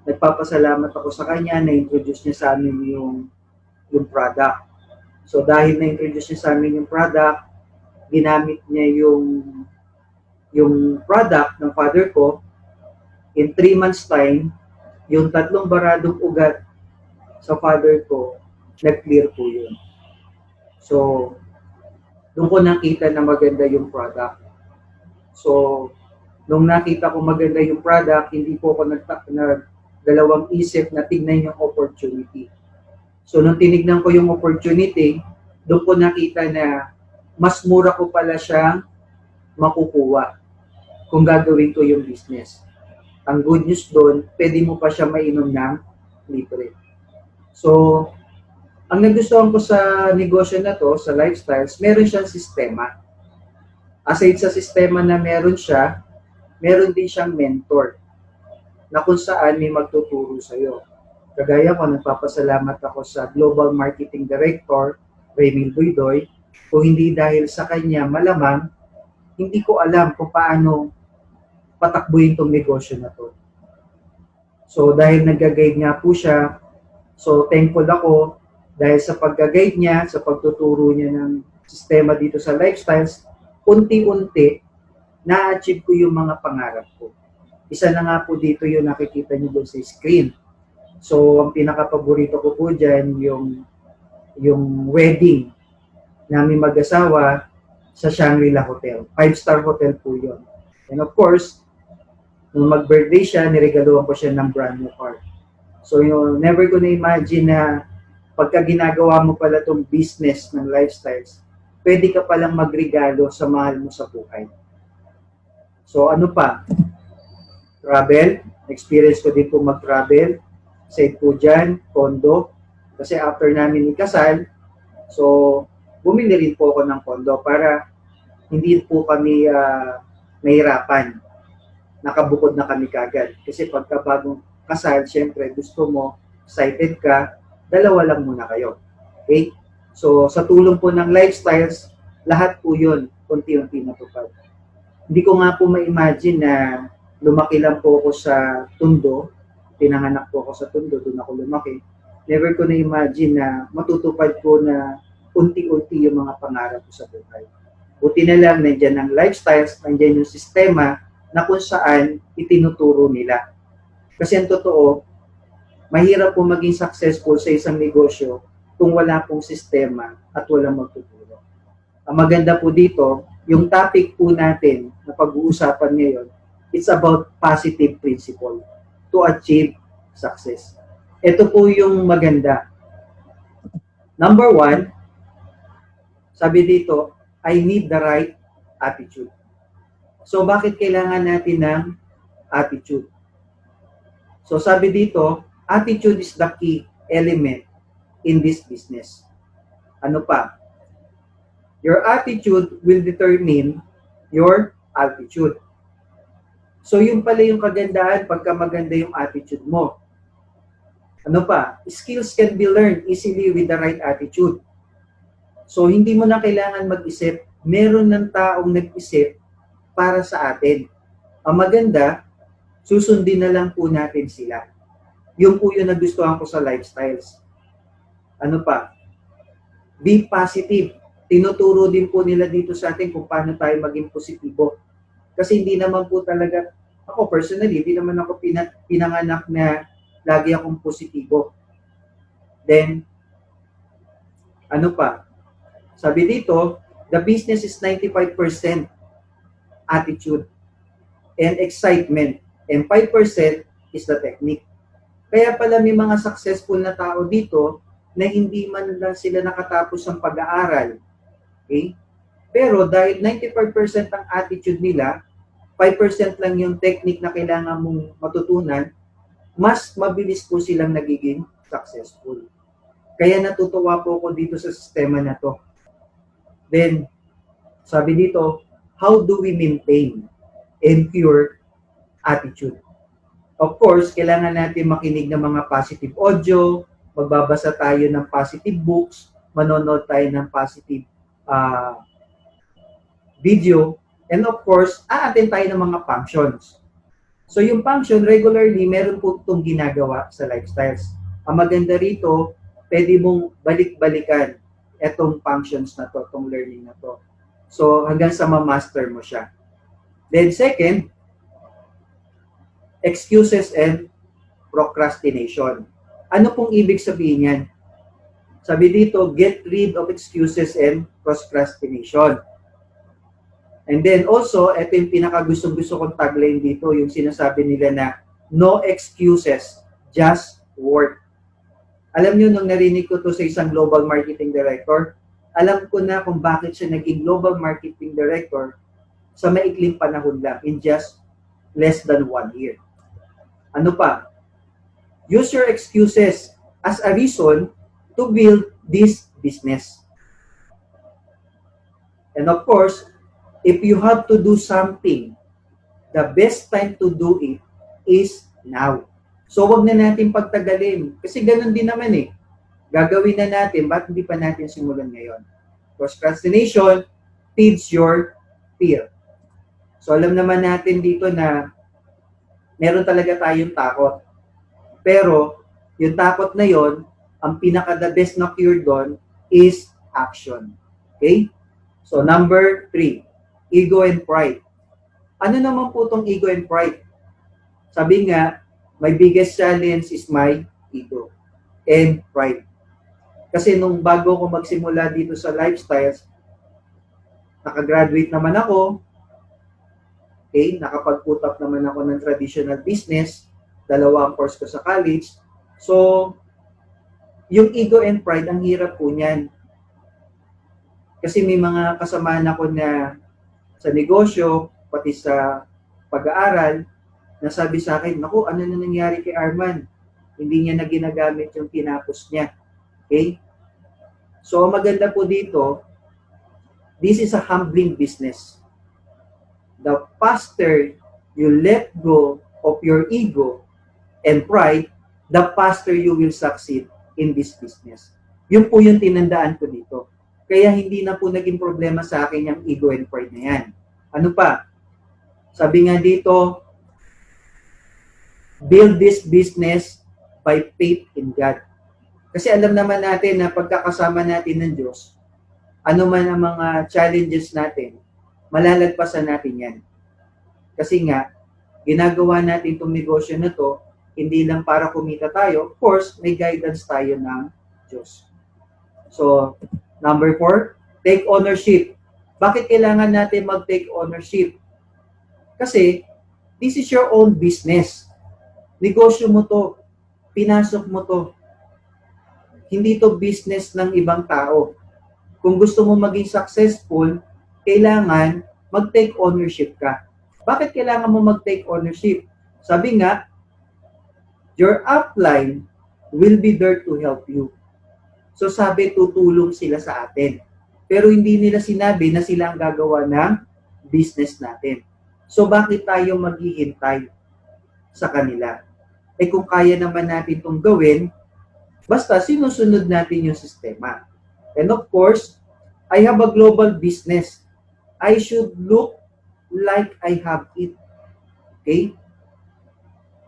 nagpapasalamat ako sa Kanya na introduce niya sa amin yung product. So, dahil na-introduce niya sa amin yung product, ginamit niya yung yung product ng father ko, in 3 months time, yung 3 baradong ugat sa father ko, nag-clear po yun. So, doon ko nakita na maganda yung product. So, nung nakita ko maganda yung product, hindi po ako nagdalawang isip na tignan yung opportunity. So, nung tinignan ko yung opportunity, doon ko nakita na mas mura ko pala siyang makukuha kung gagawin ko yung business. Ang good news doon, pwede mo pa siya mainom ng libre. So, ang nagustuhan ko sa negosyo na to, sa lifestyles, meron siyang sistema. Aside sa sistema na meron siya, meron din siyang mentor na kung saan may magtuturo sa'yo. Kagaya ko, nagpapasalamat ako sa Global Marketing Director, Raymil Buydoy. Kung hindi dahil sa kanya, malamang, hindi ko alam kung paano patakbuhin tong negosyo na to. So, dahil nag-guide nga po siya, so thankful ako dahil sa pag-guide niya, sa pagtuturo niya ng sistema dito sa lifestyles, unti-unti, na-achieve ko yung mga pangarap ko. Isa na nga po dito yung nakikita niyo doon sa screen. So, ang pinaka-paborito ko po dyan, yung wedding namin mag-asawa sa Shangri-La Hotel. 5-star hotel po yun. And of course, nung mag-birthday siya, niregaluhan ko siya ng brand new car. So, never ko na-imagine na pagka ginagawa mo pala itong business ng lifestyles, pwede ka palang magregalo sa mahal mo sa buhay. So, ano pa? Travel. Experience ko din po mag-travel. Said po dyan, condo. Kasi after namin ikasal, so, bumili rin po ako ng condo para hindi po kami mahirapan. Nakabukod na kami kagad. Kasi pagka bagong kasal, syempre gusto mo, excited ka, dalawa lang muna kayo. Okay? So, sa tulong po ng lifestyles, lahat po yun, unti-unti natupad. Hindi ko nga po ma-imagine na lumaki lang po ako sa Tondo, pinanganak po ako sa Tondo, doon ako lumaki. Never ko na-imagine na matutupad ko na unti-unti yung mga pangarap ko sa buhay. Buti na lang, nandyan ang lifestyles, nandyan yung sistema na kung saan itinuturo nila. Kasi ang totoo, mahirap po maging successful sa isang negosyo kung wala pong sistema at walang magtuturo. Ang maganda po dito, yung topic po natin na pag-uusapan ngayon, it's about positive principle to achieve success. Ito po yung maganda. Number 1, sabi dito, I need the right attitude. So, bakit kailangan natin ng attitude? So, sabi dito, attitude is the key element in this business. Ano pa? Your attitude will determine your altitude. So, yun pala yung kagandahan pagka maganda yung attitude mo. Ano pa? Skills can be learned easily with the right attitude. So, hindi mo na kailangan mag-isip. Meron ng taong nag-isip para sa atin. Ang maganda, susundin na lang po natin sila. Yung po yung nagustuhan ko sa lifestyles. Ano pa? Be positive. Tinuturo din po nila dito sa atin kung paano tayo maging positibo. Kasi hindi naman po talaga, ako personally, hindi naman ako pinanganak na lagi akong positibo. Then, ano pa? Sabi dito, the business is 95% attitude and excitement. And 5% is the technique. Kaya pala may mga successful na tao dito na hindi man lang sila nakatapos ng pag-aaral. Okay? Pero dahil 95% ang attitude nila, 5% lang yung technique na kailangan mong matutunan, mas mabilis po silang nagiging successful. Kaya natutuwa po ako dito sa sistema na to. Then, sabi dito, how do we maintain and cure attitude? Of course, kailangan natin makinig ng mga positive audio, magbabasa tayo ng positive books, manonood tayo ng positive video, and of course, aattend tayo ng mga functions. So yung function, regularly, meron po itong ginagawa sa lifestyles. Ang maganda rito, pwede mong balik-balikan itong functions na to, itong learning na to. So hanggang sa ma-master mo siya. Then second, excuses and procrastination. Ano pong ibig sabihin yan? Sabi dito, get rid of excuses and procrastination. And then also, ito yung pinakagustong-gusto kong tagline dito, yung sinasabi nila na no excuses, just work. Alam nyo, nung narinig ko to sa isang global marketing director, alam ko na kung bakit siya naging global marketing director sa maikling panahon lang, in just less than 1 year. Ano pa? Use your excuses as a reason to build this business. And of course, if you have to do something, the best time to do it is now. So, wag na natin pagtagalin. Kasi ganun din naman eh. Gagawin na natin, ba't hindi pa natin simulan ngayon? Procrastination feeds your fear. So, alam naman natin dito na meron talaga tayong takot. Pero, yung takot na yon, ang pinaka-the best na cure doon is action. Okay? So, number 3, ego and pride. Ano naman po itong ego and pride? Sabi nga, my biggest challenge is my ego and pride. Kasi nung bago ko magsimula dito sa lifestyles, nakagraduate naman ako, okay, nakapag-put up naman ako ng traditional business, 2 ang course ko sa college. So, yung ego and pride, ang hirap po niyan. Kasi may mga kasamaan ako na sa negosyo, pati sa pag-aaral, nasabi sa akin, naku, ano na nangyari kay Arman? Hindi niya na ginagamit yung tinapos niya. Okay? So, maganda po dito, this is a humbling business. The faster you let go of your ego and pride, the faster you will succeed in this business. Yun po yung tinandaan ko dito. Kaya hindi na po naging problema sa akin yung ego and pride na yan. Ano pa? Sabi nga dito, build this business by faith in God. Kasi alam naman natin na pagkakasama natin ng Diyos, ano man ang mga challenges natin, malalagpasan natin yan. Kasi nga, ginagawa natin itong negosyo na to, hindi lang para kumita tayo, of course, may guidance tayo ng Diyos. So, number 4, take ownership. Bakit kailangan natin mag-take ownership? Kasi, this is your own business. Negosyo mo to. Pinasok mo to. Hindi to business ng ibang tao. Kung gusto mo maging successful, kailangan mag-take ownership ka. Bakit kailangan mo mag-take ownership? Sabi nga, your upline will be there to help you. So sabi, tutulong sila sa atin. Pero hindi nila sinabi na sila ang gagawa ng business natin. So bakit tayo maghihintay sa kanila? Eh kung kaya naman natin itong gawin, basta sinusunod natin yung sistema. And of course, I have a global business. I should look like I have it. Okay?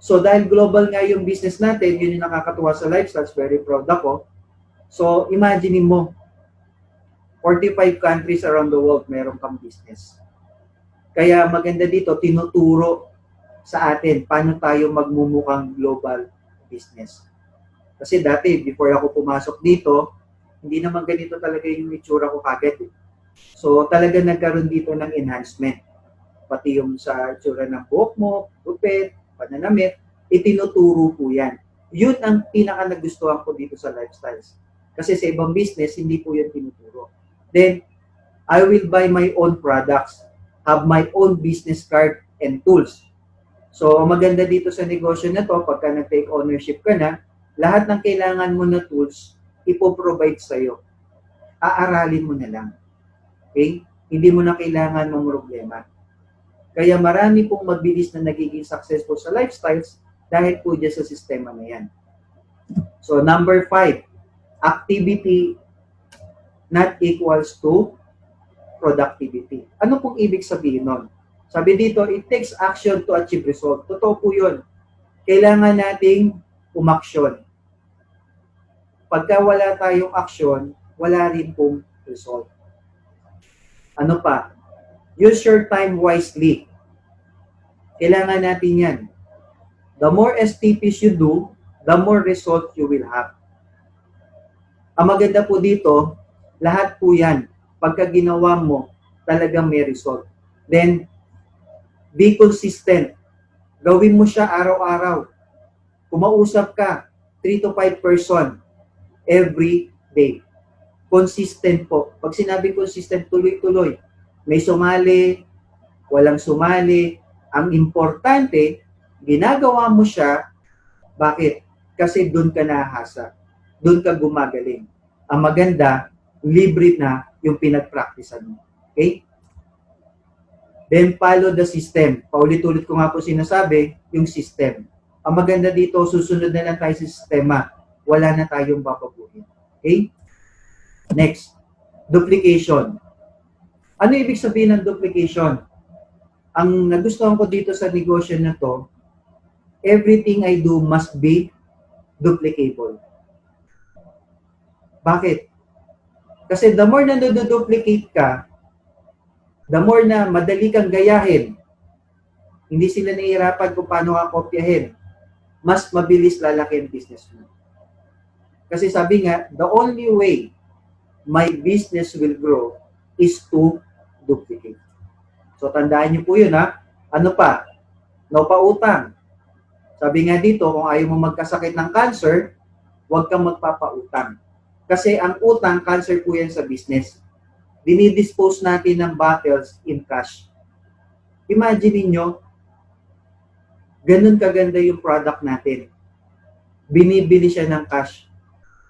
So dahil global nga yung business natin, yun yung nakakatuwa sa Lifestyles, very proud ako. So imagine mo, 45 countries around the world meron kang business. Kaya maganda dito, tinuturo sa atin paano tayo magmumukhang global business. Kasi dati, before ako pumasok dito, hindi naman ganito talaga yung itsura ko kagad. So talaga nagkaroon dito ng enhancement. Pati yung sa itsura ng buhok mo, gupit, pananamit, itinuturo po yan. Yun ang pinaka nagustuhan ko dito sa Lifestyles. Kasi sa ibang business, hindi po yan tinuturo. Then, I will buy my own products, have my own business card and tools. So, maganda dito sa negosyo na to, pagka nag-take ownership ka na, lahat ng kailangan mo na tools, ipoprovide sa'yo. Aaralin mo na lang. Okay? Hindi mo na kailangan ng problema. Kaya marami pong mabilis na nagiging successful sa Lifestyles dahil po dyan sa sistema na yan. So, number 5, activity not equals to productivity. Ano pong ibig sabihin nun? Sabi dito, it takes action to achieve result. Totoo po yun. Kailangan nating umaksyon. Pagka wala tayong action, wala rin pong result. Ano pa? Use your time wisely. Kailangan natin yan. The more STPs you do, the more result you will have. Ang maganda po dito, lahat po yan, pagka ginawa mo, talagang may result. Then, be consistent. Gawin mo siya araw-araw. Kumausap ka, 3 to 5 person every day. Consistent po. Pag sinabi consistent, tuloy-tuloy. May sumali, walang sumali. Ang importante, ginagawa mo siya. Bakit? Kasi doon ka nahasa. Doon ka gumagaling. Ang maganda, libre na yung pinag-practicean mo. Okay? Then follow the system. Paulit-ulit ko nga po sinasabi, yung system. Ang maganda dito, susunod na lang tayo sa sistema. Wala na tayong babaguhin. Okay? Next, duplication. Ano ibig sabihin ng duplication? Ang nagustuhan ko dito sa negosyo na to, everything I do must be duplicable. Bakit? Kasi the more na duplicate ka, the more na madali kang gayahin, hindi sila nahihirapan kung paano ka kopyahin, mas mabilis lalaki ang business mo. Kasi sabi nga, the only way my business will grow is to duplicate. So, tandaan niyo po yun, ha? Ano pa? No pautang. Sabi nga dito, kung ayaw mo magkasakit ng cancer, huwag kang magpapautang. Kasi ang utang, cancer po yan sa business. Dinidispose natin ng bottles in cash. Imagine niyo, ganun kaganda yung product natin. Binibili siya ng cash.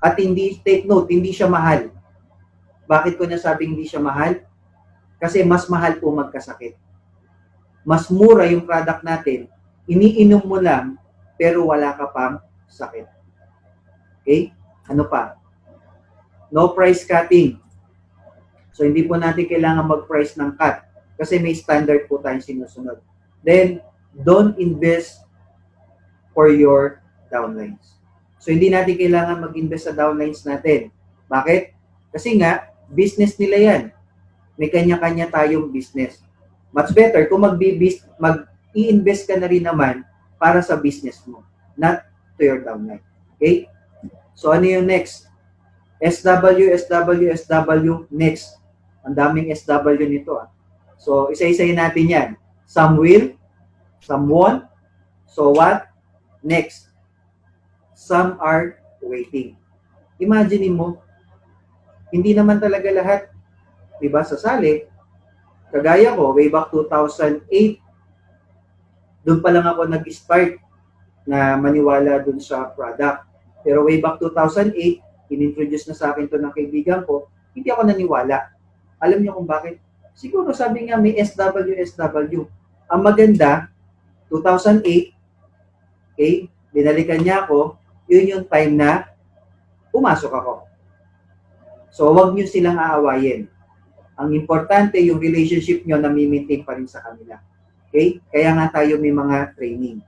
At hindi, take note, hindi siya mahal. Bakit ko nasabing hindi siya mahal? Kasi mas mahal po magkasakit. Mas mura yung product natin, iniinom mo lang, pero wala ka pang sakit. Okay? Ano pa? No price cutting. So, hindi po natin kailangan mag-price ng cut kasi may standard po tayong sinusunod. Then, don't invest for your downlines. So, hindi natin kailangan mag-invest sa downlines natin. Bakit? Kasi nga, business nila yan. May kanya-kanya tayong business. Much better kung mag-i-invest ka na rin naman para sa business mo, not to your downline. Okay? So, ano yung next? SW, next. Ang daming SW nito. So, isa-isayin natin yan. Some will, some won't. So, what? Next. Some are waiting. Imagine mo, hindi naman talaga lahat diba, sasali. Kagaya ko, way back 2008, doon pa lang ako nag-start na maniwala doon sa product. Pero way back 2008, in-introduce na sa akin to ng kaibigan ko, hindi ako naniwala. Alam niyo kung bakit? Siguro sabi nga may SW. Ang maganda, 2008, okay, binalikan niya ako, yun yung time na pumasok ako. So, wag niyo silang aawayin. Ang importante, yung relationship nyo na mi-maintain pa rin sa kanila. Okay? Kaya nga tayo may mga training.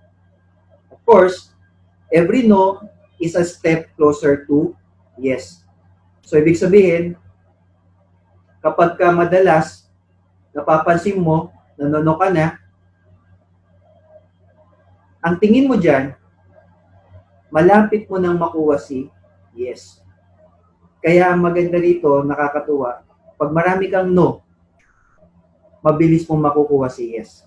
Of course, every no is a step closer to yes. So, ibig sabihin, kapag ka madalas, napapansin mo, nanono ka na, ang tingin mo dyan, malapit mo nang makuha si yes. Kaya ang maganda rito, nakakatuwa, pag marami kang no, mabilis mong makukuha si yes.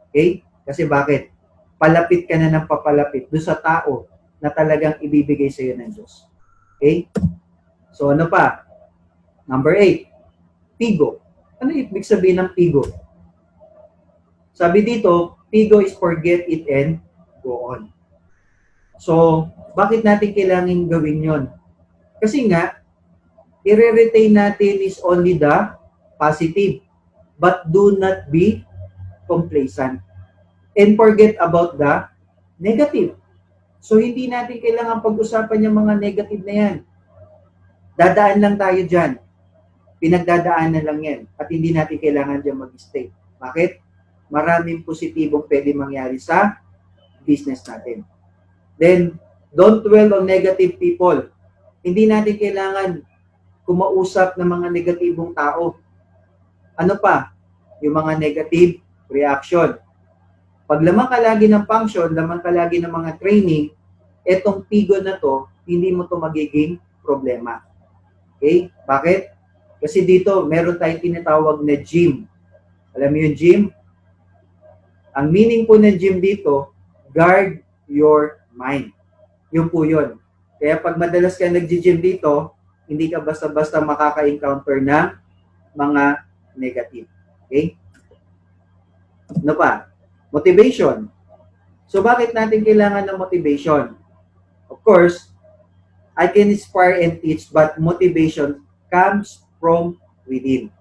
Okay? Kasi bakit? Palapit ka na ng papalapit doon sa tao na talagang ibibigay sa iyo ng Diyos. Okay? So ano pa? Number 8, Pigo. Ano ibig sabihin ng Pigo? Sabi dito, Pigo is forget it and go on. So, bakit natin kailangan gawin yon? Kasi nga, i-retain natin is only the positive. But do not be complacent. And forget about the negative. So, hindi natin kailangan pag-usapan yung mga negative na yan. Dadaan lang tayo dyan. Pinagdadaanan lang yan. At hindi natin kailangan dyan mag-stay. Bakit? Maraming positibong pwede mangyari sa business natin. Then, don't dwell on negative people. Hindi natin kailangan kumausap ng mga negatibong tao. Ano pa? Yung mga negative reaction. Pag lamang ka lagi ng function, lamang ka lagi ng mga training, etong pigon na to, hindi mo to magiging problema. Okay? Bakit? Kasi dito, meron tayong tinatawag na gym. Alam mo yung gym? Ang meaning po ng gym dito, guard your mind. Yun po yun. Kaya pag madalas ka nag-gym dito, hindi ka basta-basta makaka-encounter ng mga negative. Okay? Ano pa? Motivation. So bakit natin kailangan ng motivation? Of course, I can inspire and teach, but motivation comes from within.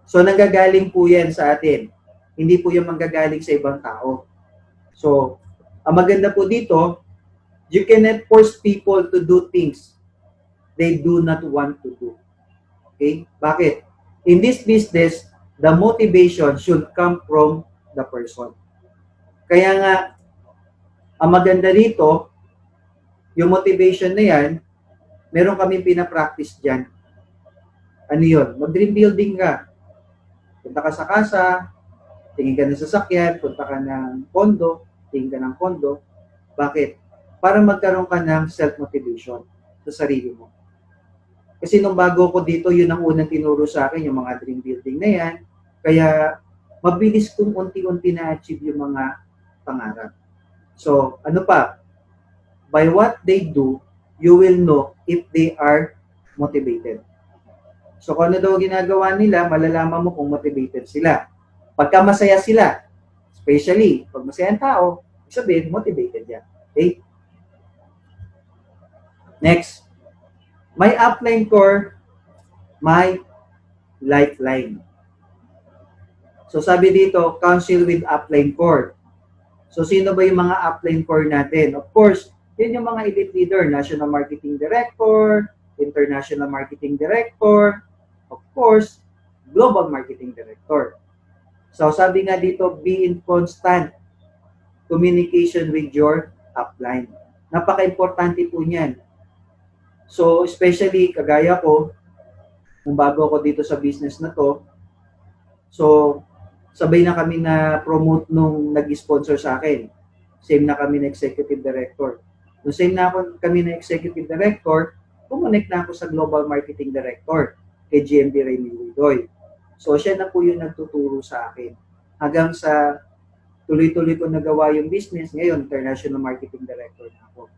So nanggagaling po yan sa atin. Hindi po yung manggagaling sa ibang tao. So, ang maganda po dito, you cannot force people to do things they do not want to do. Okay? Bakit? In this business, the motivation should come from the person. Kaya nga, ang maganda rito, yung motivation na yan, meron kaming pinapractice dyan. Ano yun? Mag-dream building ka. Punta ka sa casa, tingin ka ng sasakyan, punta ka ng condo, tingin ka ng condo. Bakit? Para magkaroon ka ng self-motivation sa sarili mo. Kasi nung bago ko dito, yun ang unang tinuro sa akin, yung mga dream building na yan. Kaya, mabilis kong unti-unti na-achieve yung mga pangarap. So, ano pa? By what they do, you will know if they are motivated. So, kung ano daw ginagawa nila, malalaman mo kung motivated sila. Pagka masaya sila, especially, pag masaya ang tao, sabihin, motivated yan. Okay? Next. My upline core, my lifeline. So, sabi dito, counsel with upline core. So, sino ba yung mga upline core natin? Of course, yun yung mga elite leader, National Marketing Director, International Marketing Director, of course, Global Marketing Director. So, sabi nga dito, be in constant communication with your upline. Napaka-importante po niyan. So, especially, kagaya ko, kung bago ako dito sa business na to, so, sabay na kami na promote nung nag-sponsor sa akin. Same na kami na executive director. Nung same na kami na executive director, pumonek na ako sa global marketing director kay GMB Remy Luidoy. So, siya na po yung nagtuturo sa akin. Hanggang sa tuloy-tuloy ko nagawa yung business, ngayon, international marketing director na ako.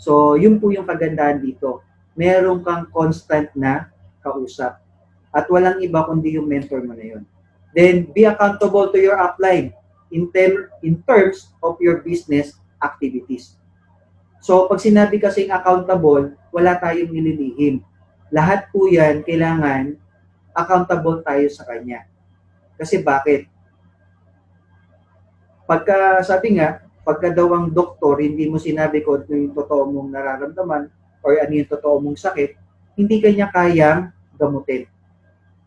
So, yun po yung kagandahan dito. Meron kang constant na kausap. At walang iba kundi yung mentor mo na yun. Then, be accountable to your upline in terms of your business activities. So, pag sinabi kasing accountable, wala tayong nililihim. Lahat po yan, kailangan accountable tayo sa kanya. Kasi bakit? Pagka, sabi nga, pagka daw ang doktor, hindi mo sinabi ko ano yung totoo mong nararamdaman or ano yung totoo mong sakit, hindi kanya kayang gamutin.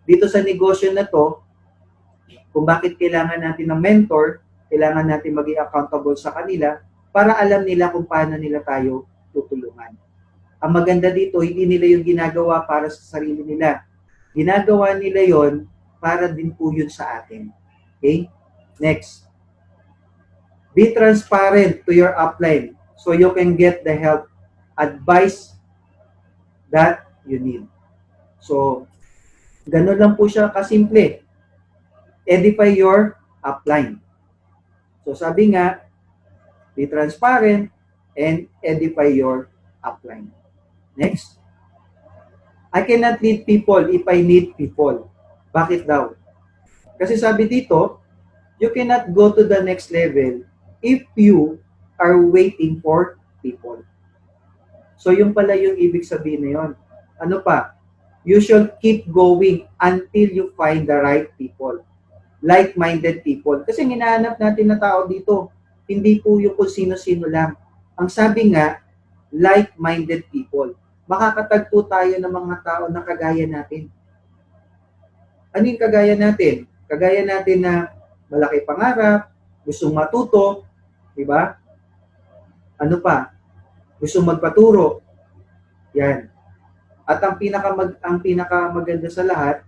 Dito sa negosyo na to, kung bakit kailangan natin ng mentor, kailangan natin maging accountable sa kanila para alam nila kung paano nila tayo tutulungan. Ang maganda dito, hindi nila yung ginagawa para sa sarili nila. Ginagawa nila yon para din po yun sa atin. Okay? Next. Be transparent to your upline so you can get the help, advice that you need. So, ganun lang po siya kasimple. Edify your upline. So, sabi nga, be transparent and edify your upline. Next. I cannot lead people if I need people. Bakit daw? Kasi sabi dito, you cannot go to the next level if you are waiting for people. So, yung pala yung ibig sabihin na yun. Ano pa? You should keep going until you find the right people. Like-minded people. Kasi hinahanap natin na tao dito, hindi po yung kung sino-sino lang. Ang sabi nga, like-minded people. Makakatagpo tayo ng mga tao na kagaya natin. Ano yung kagaya natin? Kagaya natin na malaki pangarap, gustong matuto, diba? Ano pa? Gustong magpaturo. Yan. At ang pinakamaganda sa lahat,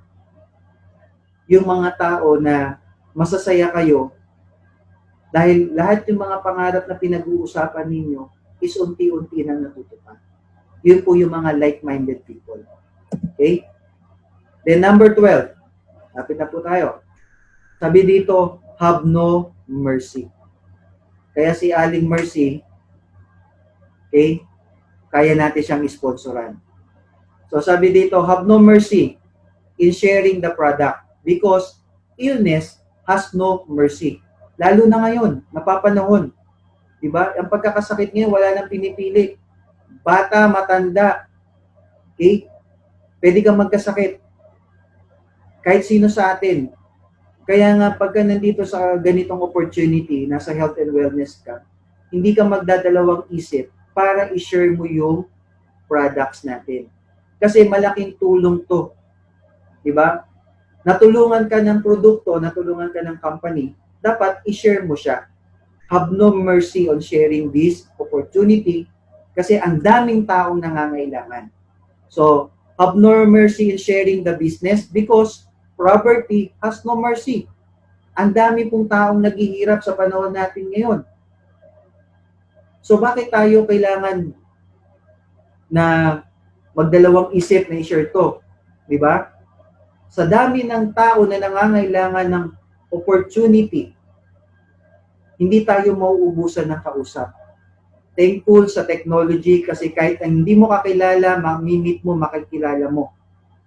yung mga tao na masasaya kayo Dahil lahat yung mga pangarap na pinag-uusapan ninyo is unti-unti nang natutupad. Yun po yung mga like-minded people. Okay? Then number 12. Lapit na po tayo. Sabi dito, have no mercy. Kaya si Aling Mercy, okay, kaya natin siyang sponsoran. So sabi dito, have no mercy in sharing the product because illness has no mercy. Lalo na ngayon, napapanahon. Diba? Ang pagkakasakit ngayon, wala nang pinipili. Bata, matanda, okay? Pwede kang magkasakit. Kahit sino sa atin. Kaya nga, pagka nandito sa ganitong opportunity, nasa health and wellness ka, hindi ka magdadalawang isip para i-share mo yung products natin. Kasi malaking tulong to. Diba? Natulungan ka ng produkto, natulungan ka ng company, dapat i-share mo siya. Have no mercy on sharing this opportunity kasi ang daming taong nangangailangan. So, have no mercy in sharing the business because poverty has no mercy. Ang dami pong taong naghihirap sa panahon natin ngayon. So, bakit tayo kailangan na magdalawang isip na i-share to? Diba? Sa dami ng tao na nangangailangan ng opportunity, hindi tayo mauubusan ng kausap. Thankful sa technology kasi kahit ang hindi mo kakilala, mamimit mo, makikilala mo.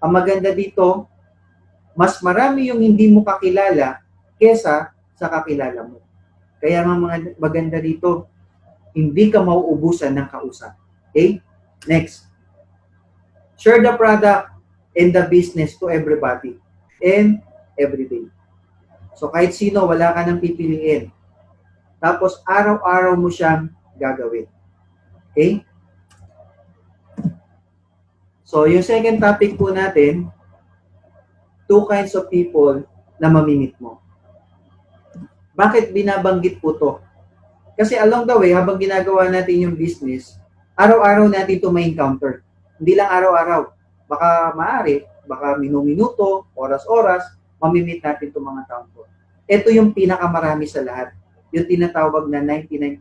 Ang maganda dito, mas marami yung hindi mo kakilala kesa sa kakilala mo. Kaya mga maganda dito, hindi ka mauubusan ng kausap. Okay? Next. Share the product and the business to everybody and every day. So kahit sino, wala ka nang pipiliin. Tapos araw-araw mo siyang gagawin. Okay? So yung second topic po natin, 2 kinds of people na mamimit mo. Bakit binabanggit po to? Kasi along the way, habang ginagawa natin yung business, araw-araw natin ito may encounter. Hindi lang araw-araw. Baka maaari, baka minuto, oras-oras, mamimit natin itong mga taong to. Ito yung pinakamarami sa lahat. Yung tinatawag na 99%,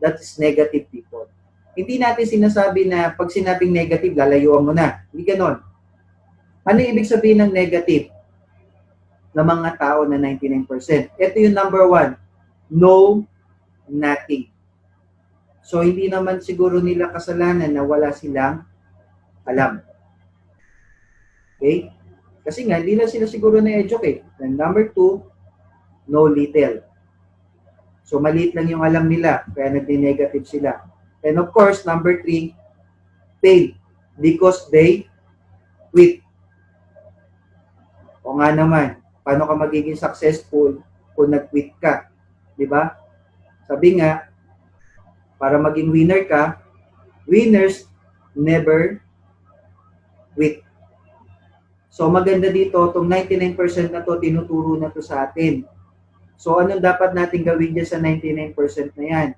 that is negative people. Hindi natin sinasabi na pag sinabing negative, lalayuan mo na. Hindi ganon. Ano ibig sabihin ng negative na mga tao na 99%? Ito yung number 1, know nothing. So, hindi naman siguro nila kasalanan na wala silang alam. Okay? Kasi nga, hindi na sila siguro na-educate. And number 2, know little. So, maliit lang yung alam nila, kaya nagdi-negative sila. And of course, number 3, fail because they quit. O nga naman, paano ka magiging successful kung nag-quit ka? Diba? Sabi nga, para maging winner ka, winners never quit. So, maganda dito, itong 99% na to, tinuturo na to sa atin. So, anong dapat natin gawin dyan sa 99% na yan?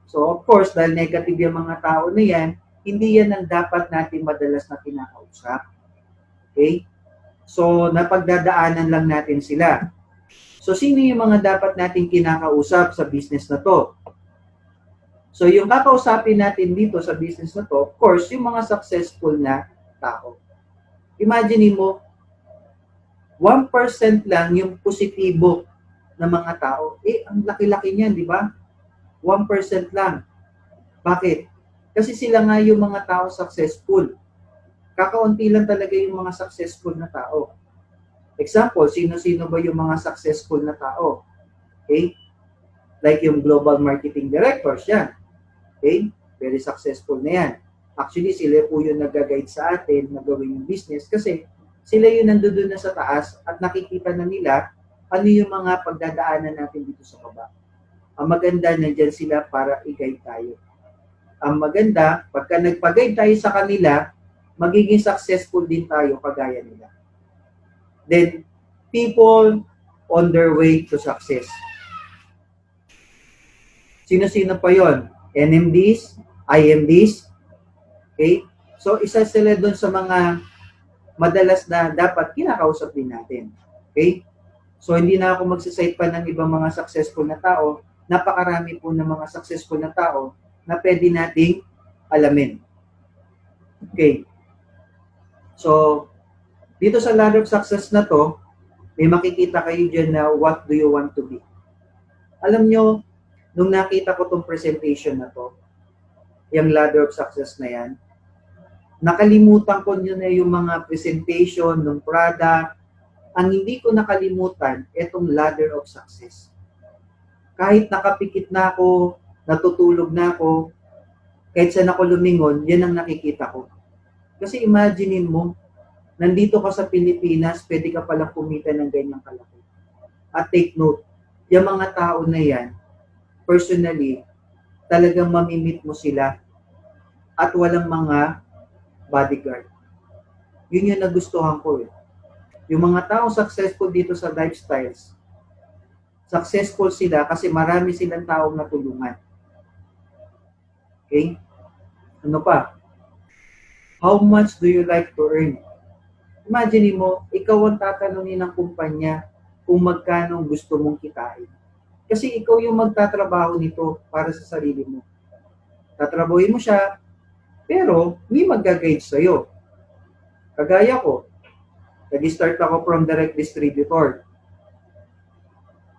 So, of course, dahil negative yung mga tao na yan, hindi yan ang dapat natin madalas na kinakausap. Okay? So, napagdadaanan lang natin sila. So, sino yung mga dapat natin kinakausap sa business na to? So, yung kakausapin natin dito sa business na to, of course, yung mga successful na tao. Imagine mo, 1% lang yung positibo ng mga tao. Ang laki-laki niyan, di ba? 1% lang. Bakit? Kasi sila nga yung mga tao successful. Kakaunti lang talaga yung mga successful na tao. Example, sino-sino ba yung mga successful na tao? Okay? Like yung global marketing directors, yan. Okay? Very successful na yan. Actually, sila po yung nag-guide sa atin na gawin yung business kasi sila yung nandoon na sa taas at nakikita na nila ano yung mga pagdadaanan natin dito sa baba. Ang maganda, nandyan sila para i-guide tayo. Ang maganda, pagka nagpag-guide tayo sa kanila, magiging successful din tayo kagaya nila. Then, people on their way to success. Sino-sino pa yon? NMDs, IMDs, okay? So, isa sila doon sa mga madalas na dapat kinakausap din natin. Okay? So, hindi na ako magsisite pa ng ibang mga successful na tao. Napakarami po ng mga successful na tao na pwede nating alamin. Okay. So, dito sa ladder of success na to, may makikita kayo dyan na what do you want to be. Alam nyo, nung nakita ko tong presentation na to, yung ladder of success na yan, nakalimutan ko nyo na yung mga presentation ng product. Ang hindi ko nakalimutan, itong ladder of success. Kahit nakapikit na ako, natutulog na ako, kahit saan ako lumingon, yan ang nakikita ko. Kasi imaginein mo, nandito ka sa Pilipinas, pwede ka palang kumita ng ganyang kalaki. At take note, yung mga tao na yan, personally, talagang mamimit mo sila at walang mga bodyguard. Yun yung nagustuhan ko eh. Yung mga tao successful dito sa lifestyles, successful sila kasi marami silang taong natulungan. Okay? Ano pa? How much do you like to earn? Imagine mo, ikaw ang tatanungin ng kumpanya kung magkano gusto mong kitain. Kasi ikaw yung magtatrabaho nito para sa sarili mo. Tatrabahin mo siya, pero may mag-guide sa'yo. Kagaya ko, nag-start ako from direct distributor.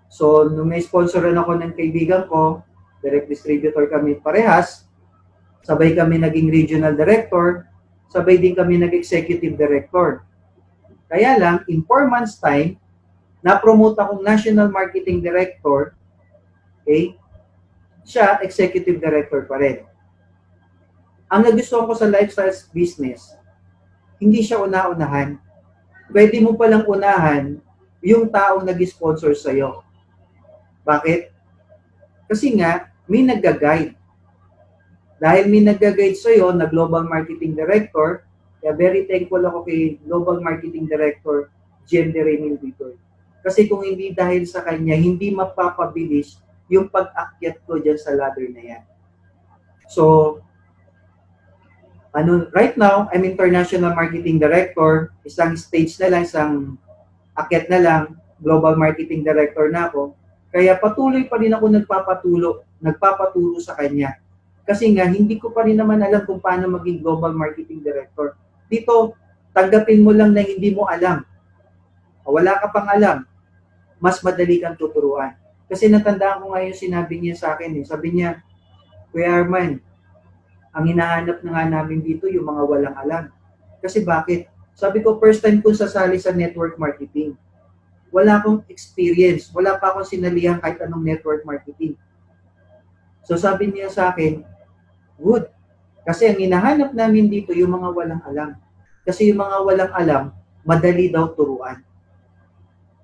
So, nung may sponsoran ako ng kaibigan ko, direct distributor kami parehas, sabay kami naging regional director, sabay din kami nag-executive director. Kaya lang, in 4 months time, na-promote akong national marketing director, okay? Siya, executive director pa rin. Ang nagustuhan ko sa lifestyle business, hindi siya una-unahan. Pwede mo palang unahan yung taong nag-sponsor sa'yo. Bakit? Kasi nga, may nag-guide. Dahil may nag-guide sa'yo na Global Marketing Director, kaya very thankful ako kay Global Marketing Director, Jen de Raymond dito. Kasi kung hindi dahil sa kanya, hindi mapapabilis yung pag-akyat ko dyan sa ladder na yan. So, right now, I'm International Marketing Director, isang stage na lang, isang akyat na lang, Global Marketing Director na ako. Kaya patuloy pa rin ako nagpapaturo sa kanya. Kasi nga, hindi ko pa rin naman alam kung paano maging Global Marketing Director. Dito, tanggapin mo lang na hindi mo alam. Wala ka pang alam, mas madali kang tuturuan. Kasi natandaan ko nga yung sinabi niya sa akin. Sabi niya, Kuya Arman, ang hinahanap na nga namin dito yung mga walang alam. Kasi bakit? Sabi ko, first time ko sasali sa network marketing. Wala akong experience. Wala pa akong sinalihan kahit anong network marketing. So sabi niya sa akin, good. Kasi ang hinahanap namin dito yung mga walang alam. Kasi yung mga walang alam, madali daw turuan.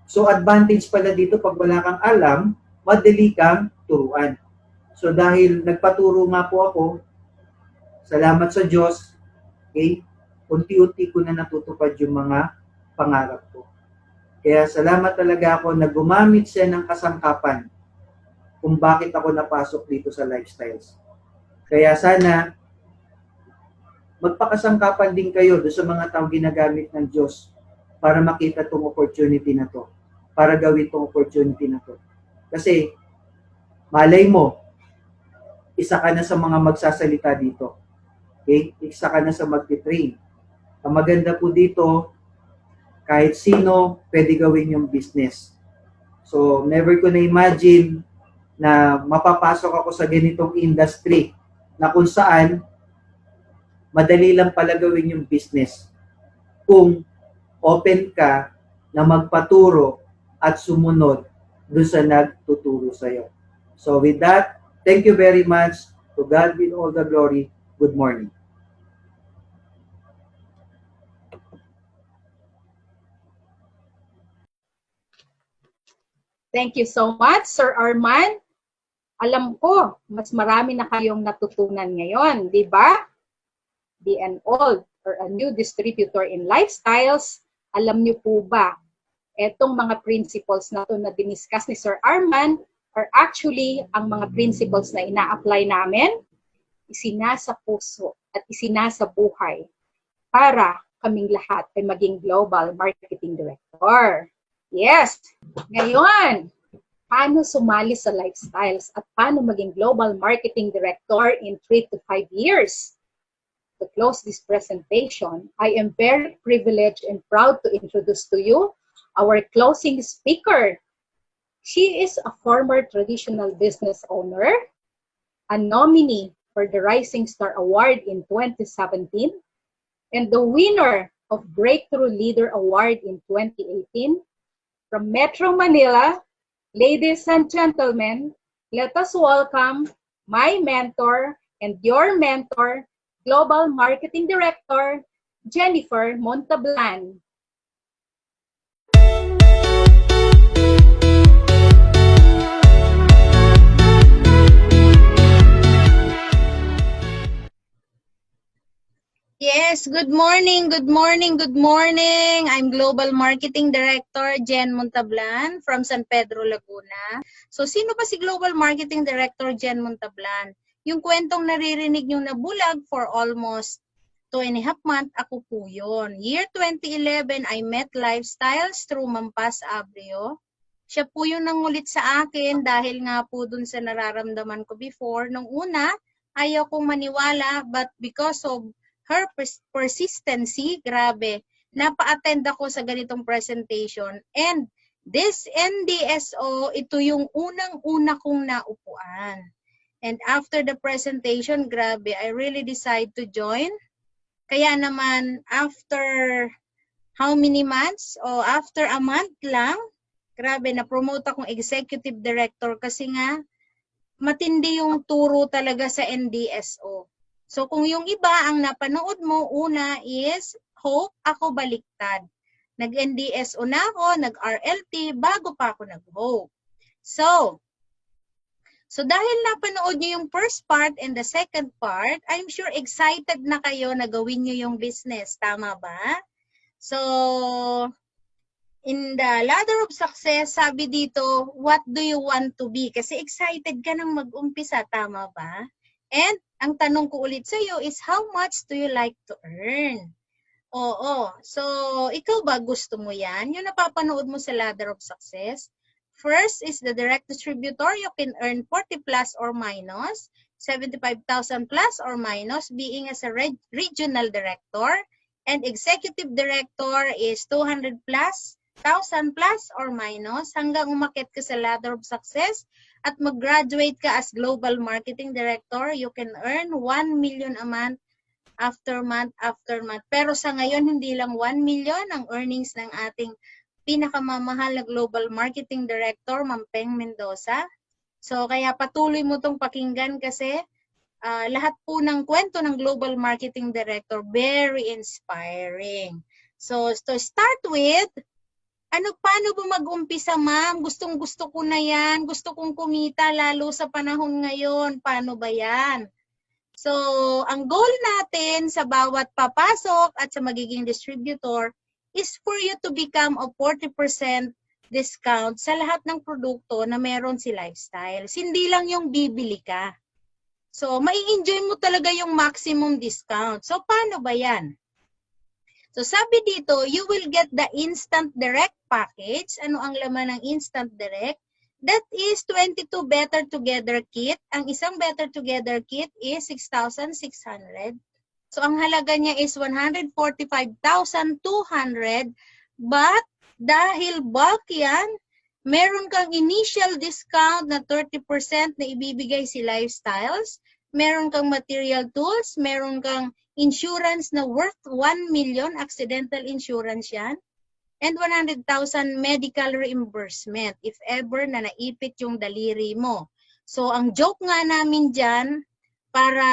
So advantage pala dito pag wala kang alam, madali kang turuan. So dahil nagpaturo nga po ako, salamat sa Diyos, okay, unti-unti ko na natutupad yung mga pangarap ko. Kaya salamat talaga ako na gumamit siya ng kasangkapan kung bakit ako napasok dito sa lifestyles. Kaya sana, magpakasangkapan din kayo doon sa mga taong ginagamit ng Diyos para makita itong opportunity na to, para gawin itong opportunity na to. Kasi, malay mo, isa ka na sa mga magsasalita dito. Okay? Isa ka na sa magti-train. Ang maganda po dito, kahit sino, pwede gawin yung business. So, never ko na-imagine na mapapasok ako sa ganitong industry na kung saan madali lang pala gawin yung business kung open ka na magpaturo at sumunod doon sa nagtuturo sa'yo. So, with that, thank you very much. To God be all the glory. Good morning. Thank you so much, Sir Arman. Alam ko, mas marami na kayong natutunan ngayon, di ba? The and old or a new distributor in lifestyles, alam niyo po ba, etong mga principles na to na diniscuss ni Sir Arman are actually ang mga principles na ina-apply namin, isinasa puso at isinasa buhay para kaming lahat ay maging global marketing director. Yes! Ngayon, paano sumali sa Lifestyles at paano maging Global Marketing Director in 3 to 5 years? To close this presentation, I am very privileged and proud to introduce to you our closing speaker. She is a former traditional business owner, a nominee for the Rising Star Award in 2017, and the winner of Breakthrough Leader Award in 2018. From Metro Manila, ladies and gentlemen, let us welcome my mentor and your mentor, Global Marketing Director, Jennifer Montablan. Yes, good morning, good morning, good morning. I'm Global Marketing Director Jen Montablan from San Pedro, Laguna. So, sino ba si Global Marketing Director Jen Montablan? Yung kwentong naririnig nyo na bulag for almost 2.5 months, ako po yun. Year 2011, I met Lifestyles through Mampas Abrio. Siya po yung nangulit sa akin dahil nga po dun sa nararamdaman ko before. Nung una, ayaw kong maniwala, but because of her persistency, grabe, napa-attend ako sa ganitong presentation. And this NDSO, ito yung unang-una kong naupuan. And after the presentation, grabe, I really decide to join. Kaya naman, after how many months? O after a month lang, grabe, na-promote akong executive director kasi nga, matindi yung turo talaga sa NDSO. So kung yung iba ang napanood mo, una is Hope, ako baliktad. Nag-NDSO na ako, nag-RLT, bago pa ako nag-Hope. So dahil napanood nyo yung first part and the second part, I'm sure excited na kayo na gawin nyo yung business. Tama ba? So, in the ladder of success, sabi dito, what do you want to be? Kasi excited ka nang mag-umpisa, tama ba? And ang tanong ko ulit sa iyo is, how much do you like to earn? Oo. So, ikaw ba gusto mo yan? Yung napapanood mo sa ladder of success. First is the direct distributor. You can earn 40 plus or minus, 75,000 plus or minus, being as a regional director. And executive director is 200 plus, 1,000 plus or minus, hanggang umakit ka sa ladder of success. At mag-graduate ka as Global Marketing Director, you can earn 1 million a month after month after month. Pero sa ngayon, hindi lang 1 million ang earnings ng ating pinakamamahal na Global Marketing Director, Ma'am Peng Mendoza. So, kaya patuloy mo itong pakinggan kasi lahat po ng kwento ng Global Marketing Director, very inspiring. So, to start with, paano ba mag-umpisa, ma'am? Gustong-gusto ko na yan. Gusto kong kumita lalo sa panahon ngayon. Paano ba yan? So, ang goal natin sa bawat papasok at sa magiging distributor is for you to become a 40% discount sa lahat ng produkto na meron si Lifestyles. Hindi lang yung bibili ka. So, mai-enjoy mo talaga yung maximum discount. So, paano ba yan? So, sabi dito, you will get the Instant Direct package. Ano ang laman ng Instant Direct? That is 22 Better Together Kit. Ang isang Better Together Kit is 6,600. So, ang halaga niya is 145,200. But, dahil bulk yan, meron kang initial discount na 30% na ibibigay si Lifestyles. Meron kang material tools, meron kang insurance na worth 1 million, accidental insurance yan, and 100,000 medical reimbursement if ever na naipit yung daliri mo. So, ang joke nga namin dyan, para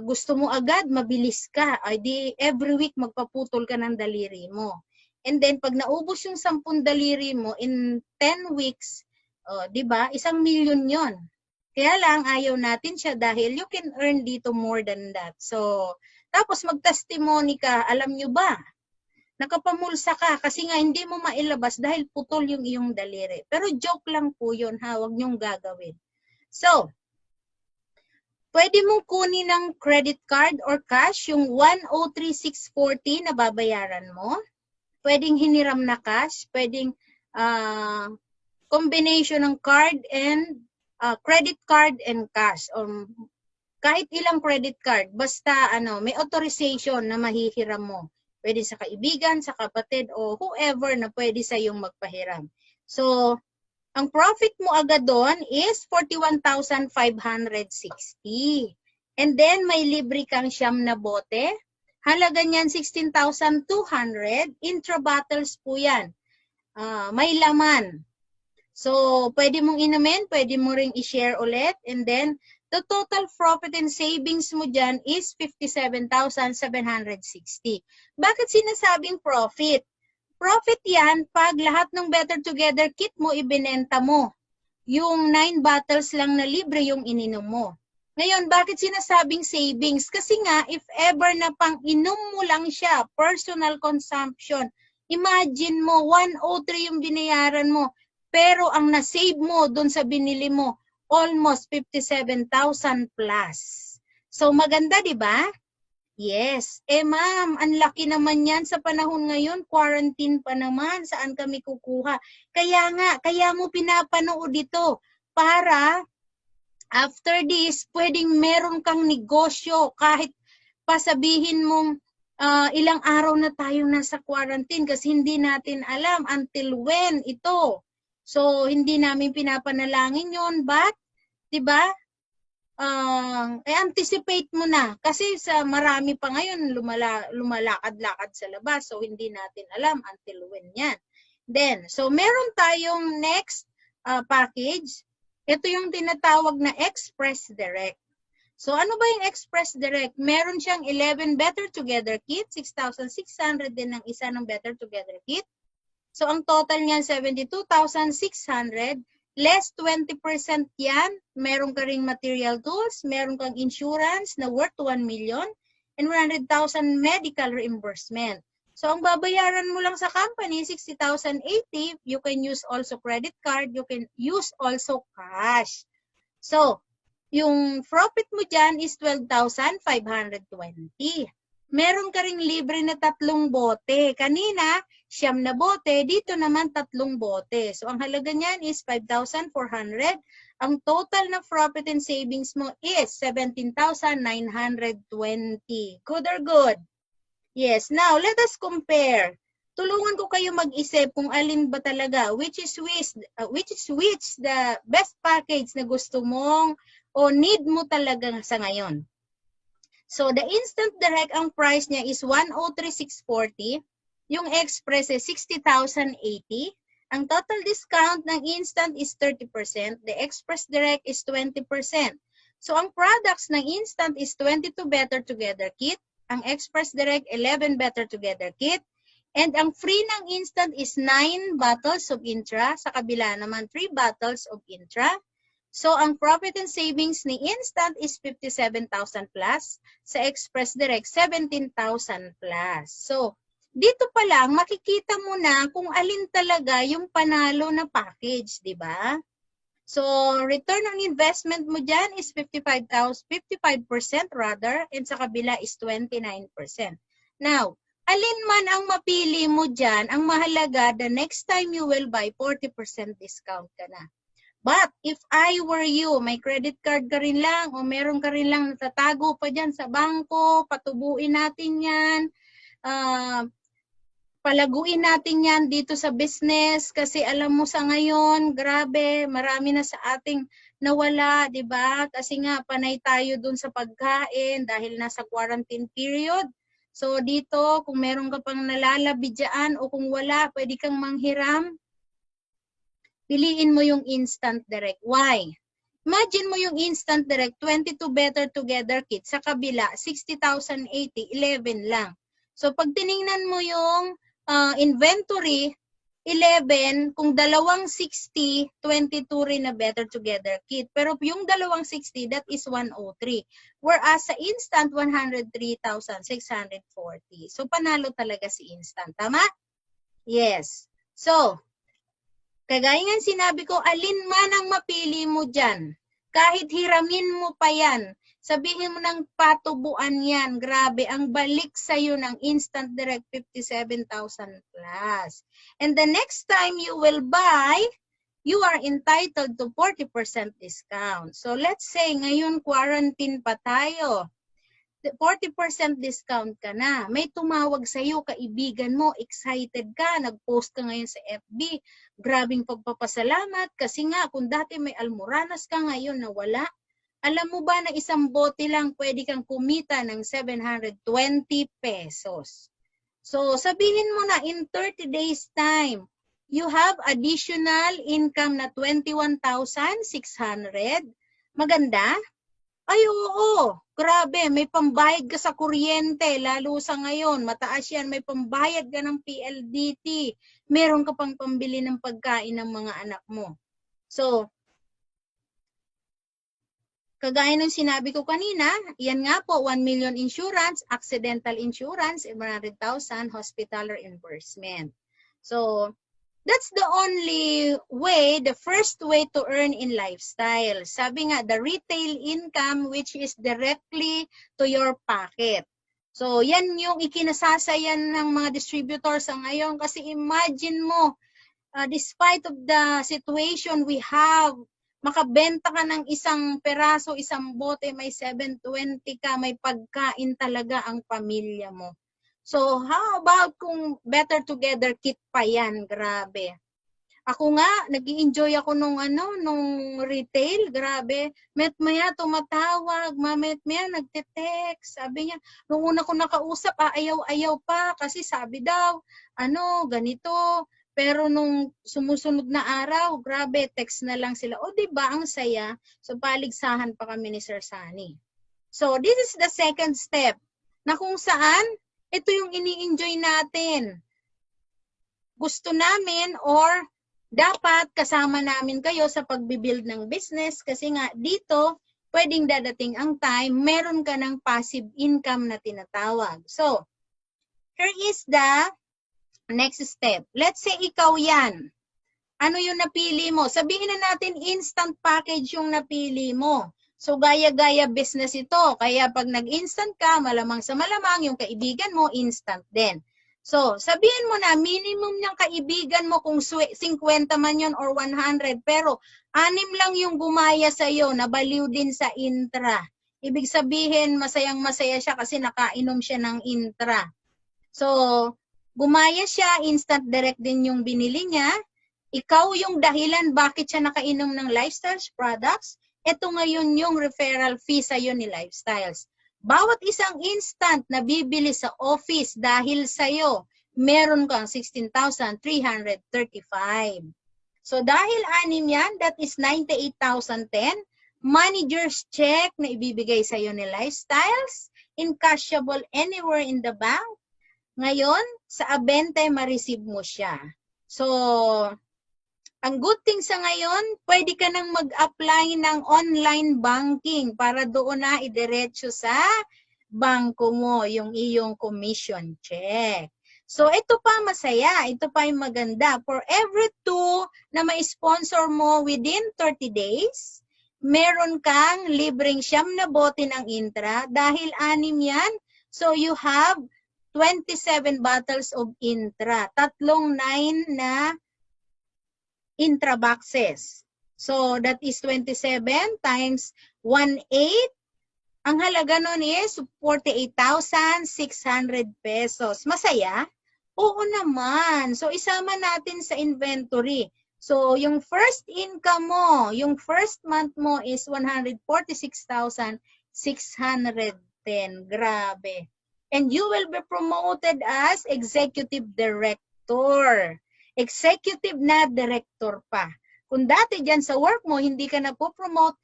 gusto mo agad, mabilis ka, ay di every week magpaputol ka ng daliri mo. And then, pag naubos yung 10 daliri mo, in 10 weeks, di ba, 1 million yon. Kaya lang, ayaw natin siya dahil you can earn dito more than that. So, tapos mag-testimony ka, alam nyo ba, nakapamulsa ka kasi nga hindi mo mailabas dahil putol yung iyong daliri. Pero joke lang po yun, ha, huwag nyong gagawin. So, pwede mong kunin ng credit card or cash yung 103,640 na babayaran mo. Pwedeng hiniram na cash, pwedeng combination ng card and credit card and cash, or kahit ilang credit card, basta may authorization na mahihiram mo. Pwede sa kaibigan, sa kapatid, o whoever na pwede sa iyong magpahiram. So, ang profit mo agad doon is 41,560. And then, may libre kang siyam na bote. Halaga niyan 16,200. Intra-bottles po yan. May laman. So, pwede mong inumin, pwede mo ring i-share ulit. And then, the total profit and savings mo dyan is 57,760. Bakit sinasabing profit? Profit yan pag lahat ng Better Together kit mo ibinenta mo. Yung 9 bottles lang na libre yung ininom mo. Ngayon, bakit sinasabing savings? Kasi nga, if ever na pang inom mo lang siya, personal consumption, imagine mo, 103 yung binayaran mo, pero ang na-save mo dun sa binili mo, almost 57,000 plus. So, maganda, di ba? Yes. Ma'am, ang laki naman yan sa panahon ngayon. Quarantine pa naman. Saan kami kukuha? Kaya mo pinapanood ito para after this, pwedeng meron kang negosyo kahit pasabihin mong ilang araw na tayong nasa quarantine kasi hindi natin alam until when ito. So, hindi namin pinapanalangin yon, but, di ba? Anticipate mo na kasi sa marami pa ngayon lumalakad-lakad sa labas, so hindi natin alam until when yan. Then, so meron tayong next package. Ito yung tinatawag na Express Direct. So ano ba yung Express Direct? Meron siyang 11 Better Together kit, 6,600 din ang isa ng Better Together kit. So ang total niyan 72,600. Less 20% yan, meron ka ring material tools, meron kang insurance na worth 1 million, and 100,000 medical reimbursement. So, ang babayaran mo lang sa company, 60,080. You can use also credit card, you can use also cash. So, yung profit mo dyan is 12,520. Meron ka ring libre na 3 bote. Kanina, 9 na bote. Dito naman 3 bote. So, ang halaga niyan is 5,400. Ang total na profit and savings mo is 17,920. Good or good? Yes. Now, let us compare. Tulungan ko kayo mag-isip kung alin ba talaga, which is the best package na gusto mong o need mo talaga sa ngayon. So, the Instant Direct, ang price niya is 103,640. Yung Express is 60,080. Ang total discount ng Instant is 30%. The Express Direct is 20%. So, ang products ng Instant is 22 Better Together Kit. Ang Express Direct, 11 Better Together Kit. And ang free ng Instant is 9 bottles of Intra. Sa kabila naman, 3 bottles of Intra. So, ang profit and savings ni Instant is 57,000 plus. Sa Express Direct, 17,000 plus. So, dito pa lang, makikita mo na kung alin talaga yung panalo na package, di ba? So, return on investment mo dyan is 55% rather, and sa kabila is 29%. Now, alin man ang mapili mo dyan, ang mahalaga, the next time you will buy, 40% discount ka na. But if I were you, may credit card ka rin lang o meron ka rin lang natatago pa dyan sa bangko, patubuin natin yan, palaguin natin yan dito sa business kasi alam mo sa ngayon, grabe, marami na sa ating nawala, di ba? Kasi nga panay tayo dun sa pagkain dahil nasa quarantine period. So dito, kung meron ka pang nalalabi dyan o kung wala, pwede kang manghiram. Piliin mo yung Instant Direct. Why? Imagine mo yung Instant Direct, 22 Better Together Kit. Sa kabila, 60,080, 11 lang. So, pag tiningnan mo yung inventory, 11, kung dalawang 60, 22 rin na Better Together Kit. Pero yung dalawang 60, that is 103. Whereas sa Instant, 103,640. So, panalo talaga si Instant. Tama? Yes. So, kagaya nga sinabi ko, alin man ang mapili mo dyan, kahit hiramin mo pa yan, Sabihin mo ng patubuan yan. Grabe, ang balik sa'yo ng Instant Direct 57,000 plus. And the next time you will buy, you are entitled to 40% discount. So let's say ngayon quarantine pa tayo. 40% discount ka na. May tumawag sa iyo, kaibigan mo, excited ka, nag-post ka ngayon sa FB. Grabing pagpapasalamat kasi nga kung dati may almoranas ka ngayon na wala. Alam mo ba na isang bote lang pwede kang kumita ng 720 pesos. So sabihin mo na in 30 days time, you have additional income na 21,600. Maganda? Ay, oo. Grabe, may pambayad ka sa kuryente, lalo sa ngayon, mataas yan, may pambayad ka ng PLDT, meron ka pang pambili ng pagkain ng mga anak mo. So, kagaya ng sinabi ko kanina, yan nga po, 1 million insurance, accidental insurance, 100,000 hospital reimbursement. So, that's the only way, the first way to earn in lifestyle. Sabi nga, the retail income which is directly to your pocket. So, yan yung ikinasasayan ng mga distributors sa ngayon. Kasi imagine mo, despite of the situation we have, makabenta ka ng isang peraso, isang bote, may 720 ka, may pagkain talaga ang pamilya mo. So, how about kung better together kit pa yan? Grabe. Ako nga, nag-i-enjoy ako nung retail. Grabe. Met-maya tumatawag, mamet-maya nagte-text. Sabi niya, nung una ko nakausap, ayaw-ayaw pa kasi sabi daw, ganito. Pero nung sumusunod na araw, grabe, text na lang sila. O, diba, ang saya. So, paligsahan pa kami ni Sir Sunny. So, this is the second step na kung saan ito yung ini-enjoy natin. Gusto namin or dapat kasama namin kayo sa pagbibuild ng business kasi nga dito pwedeng dadating ang time meron ka ng passive income na tinatawag. So, here is the next step. Let's say ikaw yan. Ano yung napili mo? Sabihin na natin instant package yung napili mo. So, gaya-gaya business ito. Kaya pag nag-instant ka, malamang sa malamang, yung kaibigan mo, instant din. So, sabihin mo na, minimum ng kaibigan mo kung 50 man yun or 100, pero 6 lang yung gumaya sa'yo, nabaliw din sa intra. Ibig sabihin, masayang-masaya siya kasi nakainom siya ng intra. So, gumaya siya, instant direct din yung binili niya. Ikaw yung dahilan bakit siya nakainom ng Lifestyles products. Ito ngayon yung referral fee sa'yo ni Lifestyles. Bawat isang instant na bibili sa office dahil sa'yo, meron kang 16,335. So dahil 6 yan, that is 98,010. Manager's check na ibibigay sa'yo ni Lifestyles. Encashable anywhere in the bank. Ngayon, sa Abente, ma-receive mo siya. So, ang good thing sa ngayon, pwede ka nang mag-apply ng online banking para doon na idiretso sa bangko mo yung iyong commission check. So, ito pa masaya. Ito pa yung maganda. For every 2 na ma-sponsor mo within 30 days, meron kang libreng 9 na bote ng intra. Dahil 6 yan, so you have 27 bottles of intra. 3 9 na intra boxes. So, that is 27 times 1/8. Ang halaga nun is 48,600 pesos. Masaya? Oo naman. So, isama natin sa inventory. So, yung first income mo, yung first month mo is 146,610. Grabe. And you will be promoted as executive director. Executive na director pa. Kung dati dyan sa work mo, hindi ka na po-promote,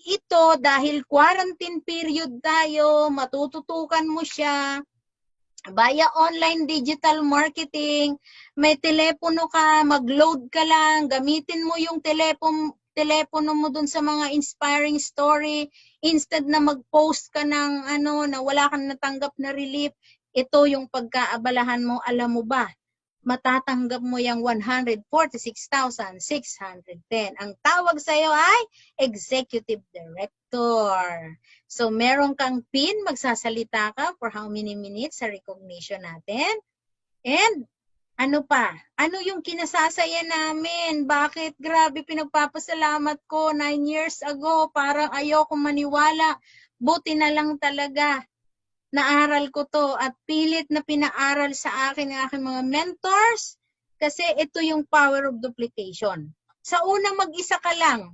ito dahil quarantine period tayo, matututukan mo siya, via online digital marketing, may telepono ka, mag-load ka lang, gamitin mo yung telepono mo dun sa mga inspiring story, instead na mag-post ka ng na wala kang natanggap na relief, ito yung pagkaabalahan mo, alam mo ba? matatanggap mo yung 146,610. Ang tawag sa'yo ay Executive Director. So, meron kang PIN, magsasalita ka for how many minutes sa recognition natin. And, ano pa? Ano yung kinasasaya namin? Bakit? Grabe, pinagpapasalamat ko 9 years ago. Parang ayoko maniwala. Buti na lang talaga. Naaral ko to at pilit na pinaaral sa akin ng aking mga mentors kasi ito yung power of duplication. Sa una, mag-isa ka lang.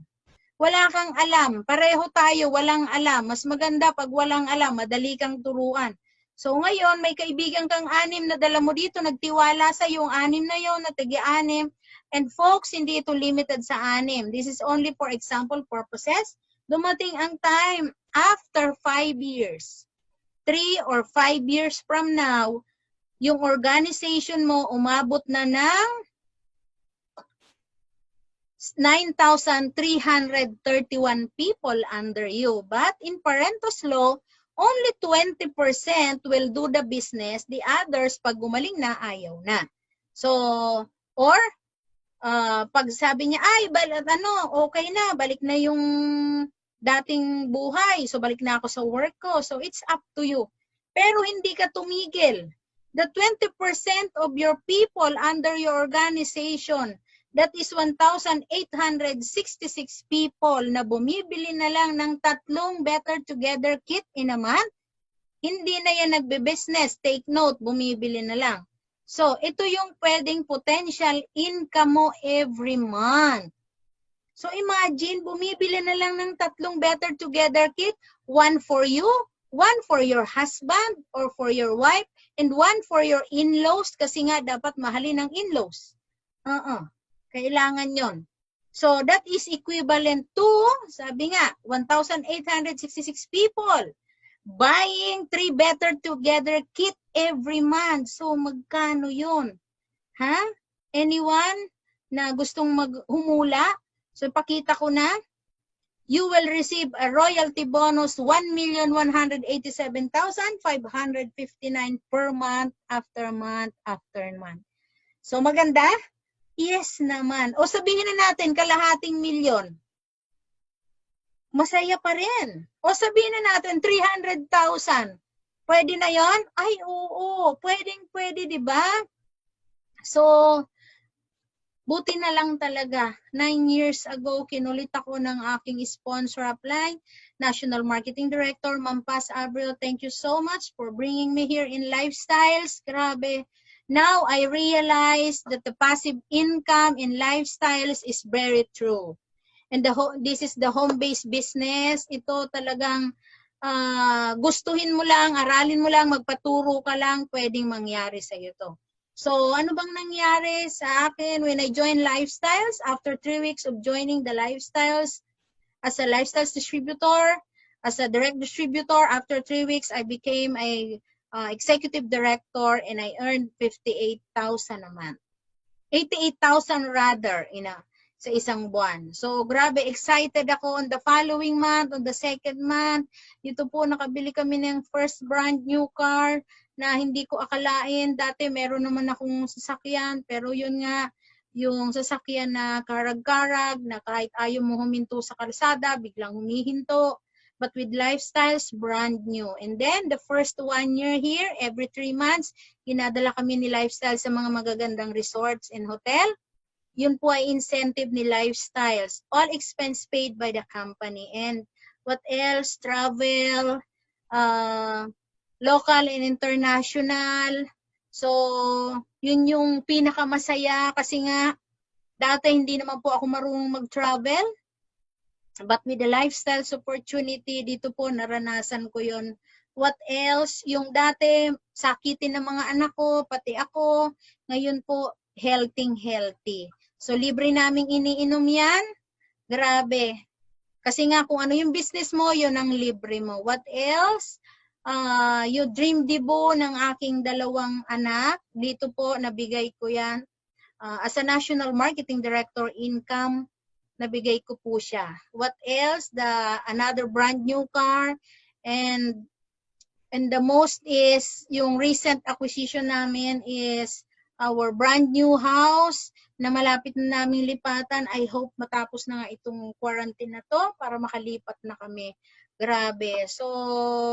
Wala kang alam. Pareho tayo, walang alam. Mas maganda pag walang alam, madali kang turuan. So ngayon, may kaibigan kang 6 na dala mo dito, nagtiwala sa yung 6 na yon na tagi-6. And folks, hindi ito limited sa 6. This is only for example purposes. Dumating ang time after 5 years. 3 or 5 years from now, yung organization mo umabot na ng 9,331 people under you. But in Parento's law, only 20% will do the business. The others, pag gumaling na, ayaw na. So, or, pag sabi niya, ay, okay na, balik na yung dating buhay. So, balik na ako sa work ko. So, it's up to you. Pero hindi ka tumigil. The 20% of your people under your organization, that is 1,866 people na bumibili na lang ng 3 Better Together kit in a month, hindi na yan nagbe-business. Take note, bumibili na lang. So, ito yung pwedeng potential income mo every month. So imagine, bumibili na lang ng 3 Better Together kit, 1 for you, 1 for your husband or for your wife, and 1 for your in-laws kasi nga dapat mahalin ng in-laws. Kailangan yon. So that is equivalent to, sabi nga, 1,866 people buying 3 Better Together kit every month. So magkano yun? Ha? Anyone na gustong humula? So, pakita ko na, you will receive a royalty bonus 1,187,559 per month after month after month. So, maganda? Yes naman. O sabihin na natin, kalahating milyon. Masaya pa rin. O sabihin na natin, 300,000. Pwede na yon? Ay, oo. Pwede, di ba? So, buti na lang talaga. 9 years ago, kinulit ako ng aking sponsor upline, National Marketing Director, Ma'am Paz Abril. Thank you so much for bringing me here in Lifestyles. Grabe. Now, I realize that the passive income in Lifestyles is very true. And this is the home-based business. Ito talagang gustuhin mo lang, aralin mo lang, magpaturo ka lang, pwedeng mangyari sa iyo to. So, ano bang nangyari sa akin when I joined Lifestyles? After 3 weeks of joining the Lifestyles as a Lifestyles distributor, as a direct distributor, after 3 weeks, I became a executive director and I earned 58,000 a month. 88,000 rather sa isang buwan. So, grabe, excited ako on the following month, on the second month. Dito po, nakabili kami ng first brand new car na hindi ko akalain. Dati meron naman akong sasakyan, pero yun nga, yung sasakyan na karag-karag, na kahit ayaw mo huminto sa kalsada, biglang humihinto. But with Lifestyles, brand new. And then, the first 1 year here, every 3 months, ginadala kami ni Lifestyles sa mga magagandang resorts and hotel. Yun po ay incentive ni Lifestyles. All expense paid by the company. And what else? Travel, local and international. So, yun yung pinakamasaya kasi nga, dati hindi naman po ako marunong mag-travel. But with the Lifestyles opportunity, dito po naranasan ko yun. What else? Yung dati, sakitin ng mga anak ko, pati ako. Ngayon po, healthy. So, libre naming iniinom yan. Grabe. Kasi nga, kung ano yung business mo, yun ang libre mo. What else? Yung dream debut ng aking 2 anak. Dito po, nabigay ko yan. As a National Marketing Director, income, nabigay ko po siya. What else? Another brand new car. And the most is, yung recent acquisition namin is our brand new house na malapit na naming lipatan. I hope matapos na nga itong quarantine na to para makalipat na kami. Grabe. So,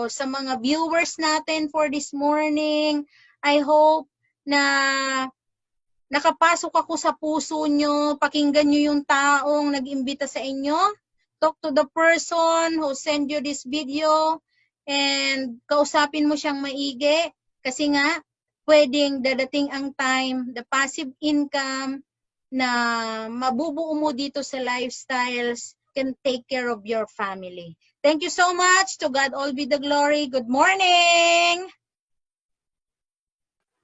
sa mga viewers natin for this morning, I hope na nakapasok ako sa puso nyo, pakinggan nyo yung taong nag-imbita sa inyo. Talk to the person who sent you this video and kausapin mo siyang maigi kasi nga pwedeng dadating ang time, the passive income na mabubuo mo dito sa lifestyles can take care of your family. Thank you so much. To God all be the glory. Good morning.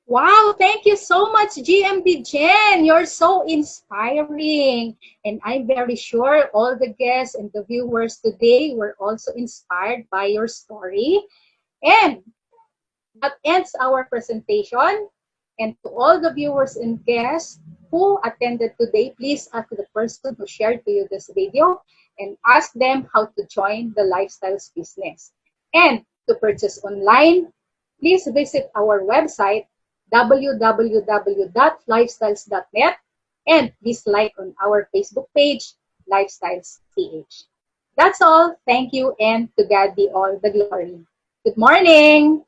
Wow, thank you so much, GMD Jen. You're so inspiring. And I'm very sure all the guests and the viewers today were also inspired by your story. And that ends our presentation. And to all the viewers and guests who attended today, please ask the person who shared to you this video and ask them how to join the Lifestyles business. And to purchase online, please visit our website, www.lifestyles.net, and please like on our Facebook page, Lifestyles PH. That's all. Thank you, and to God be all the glory. Good morning.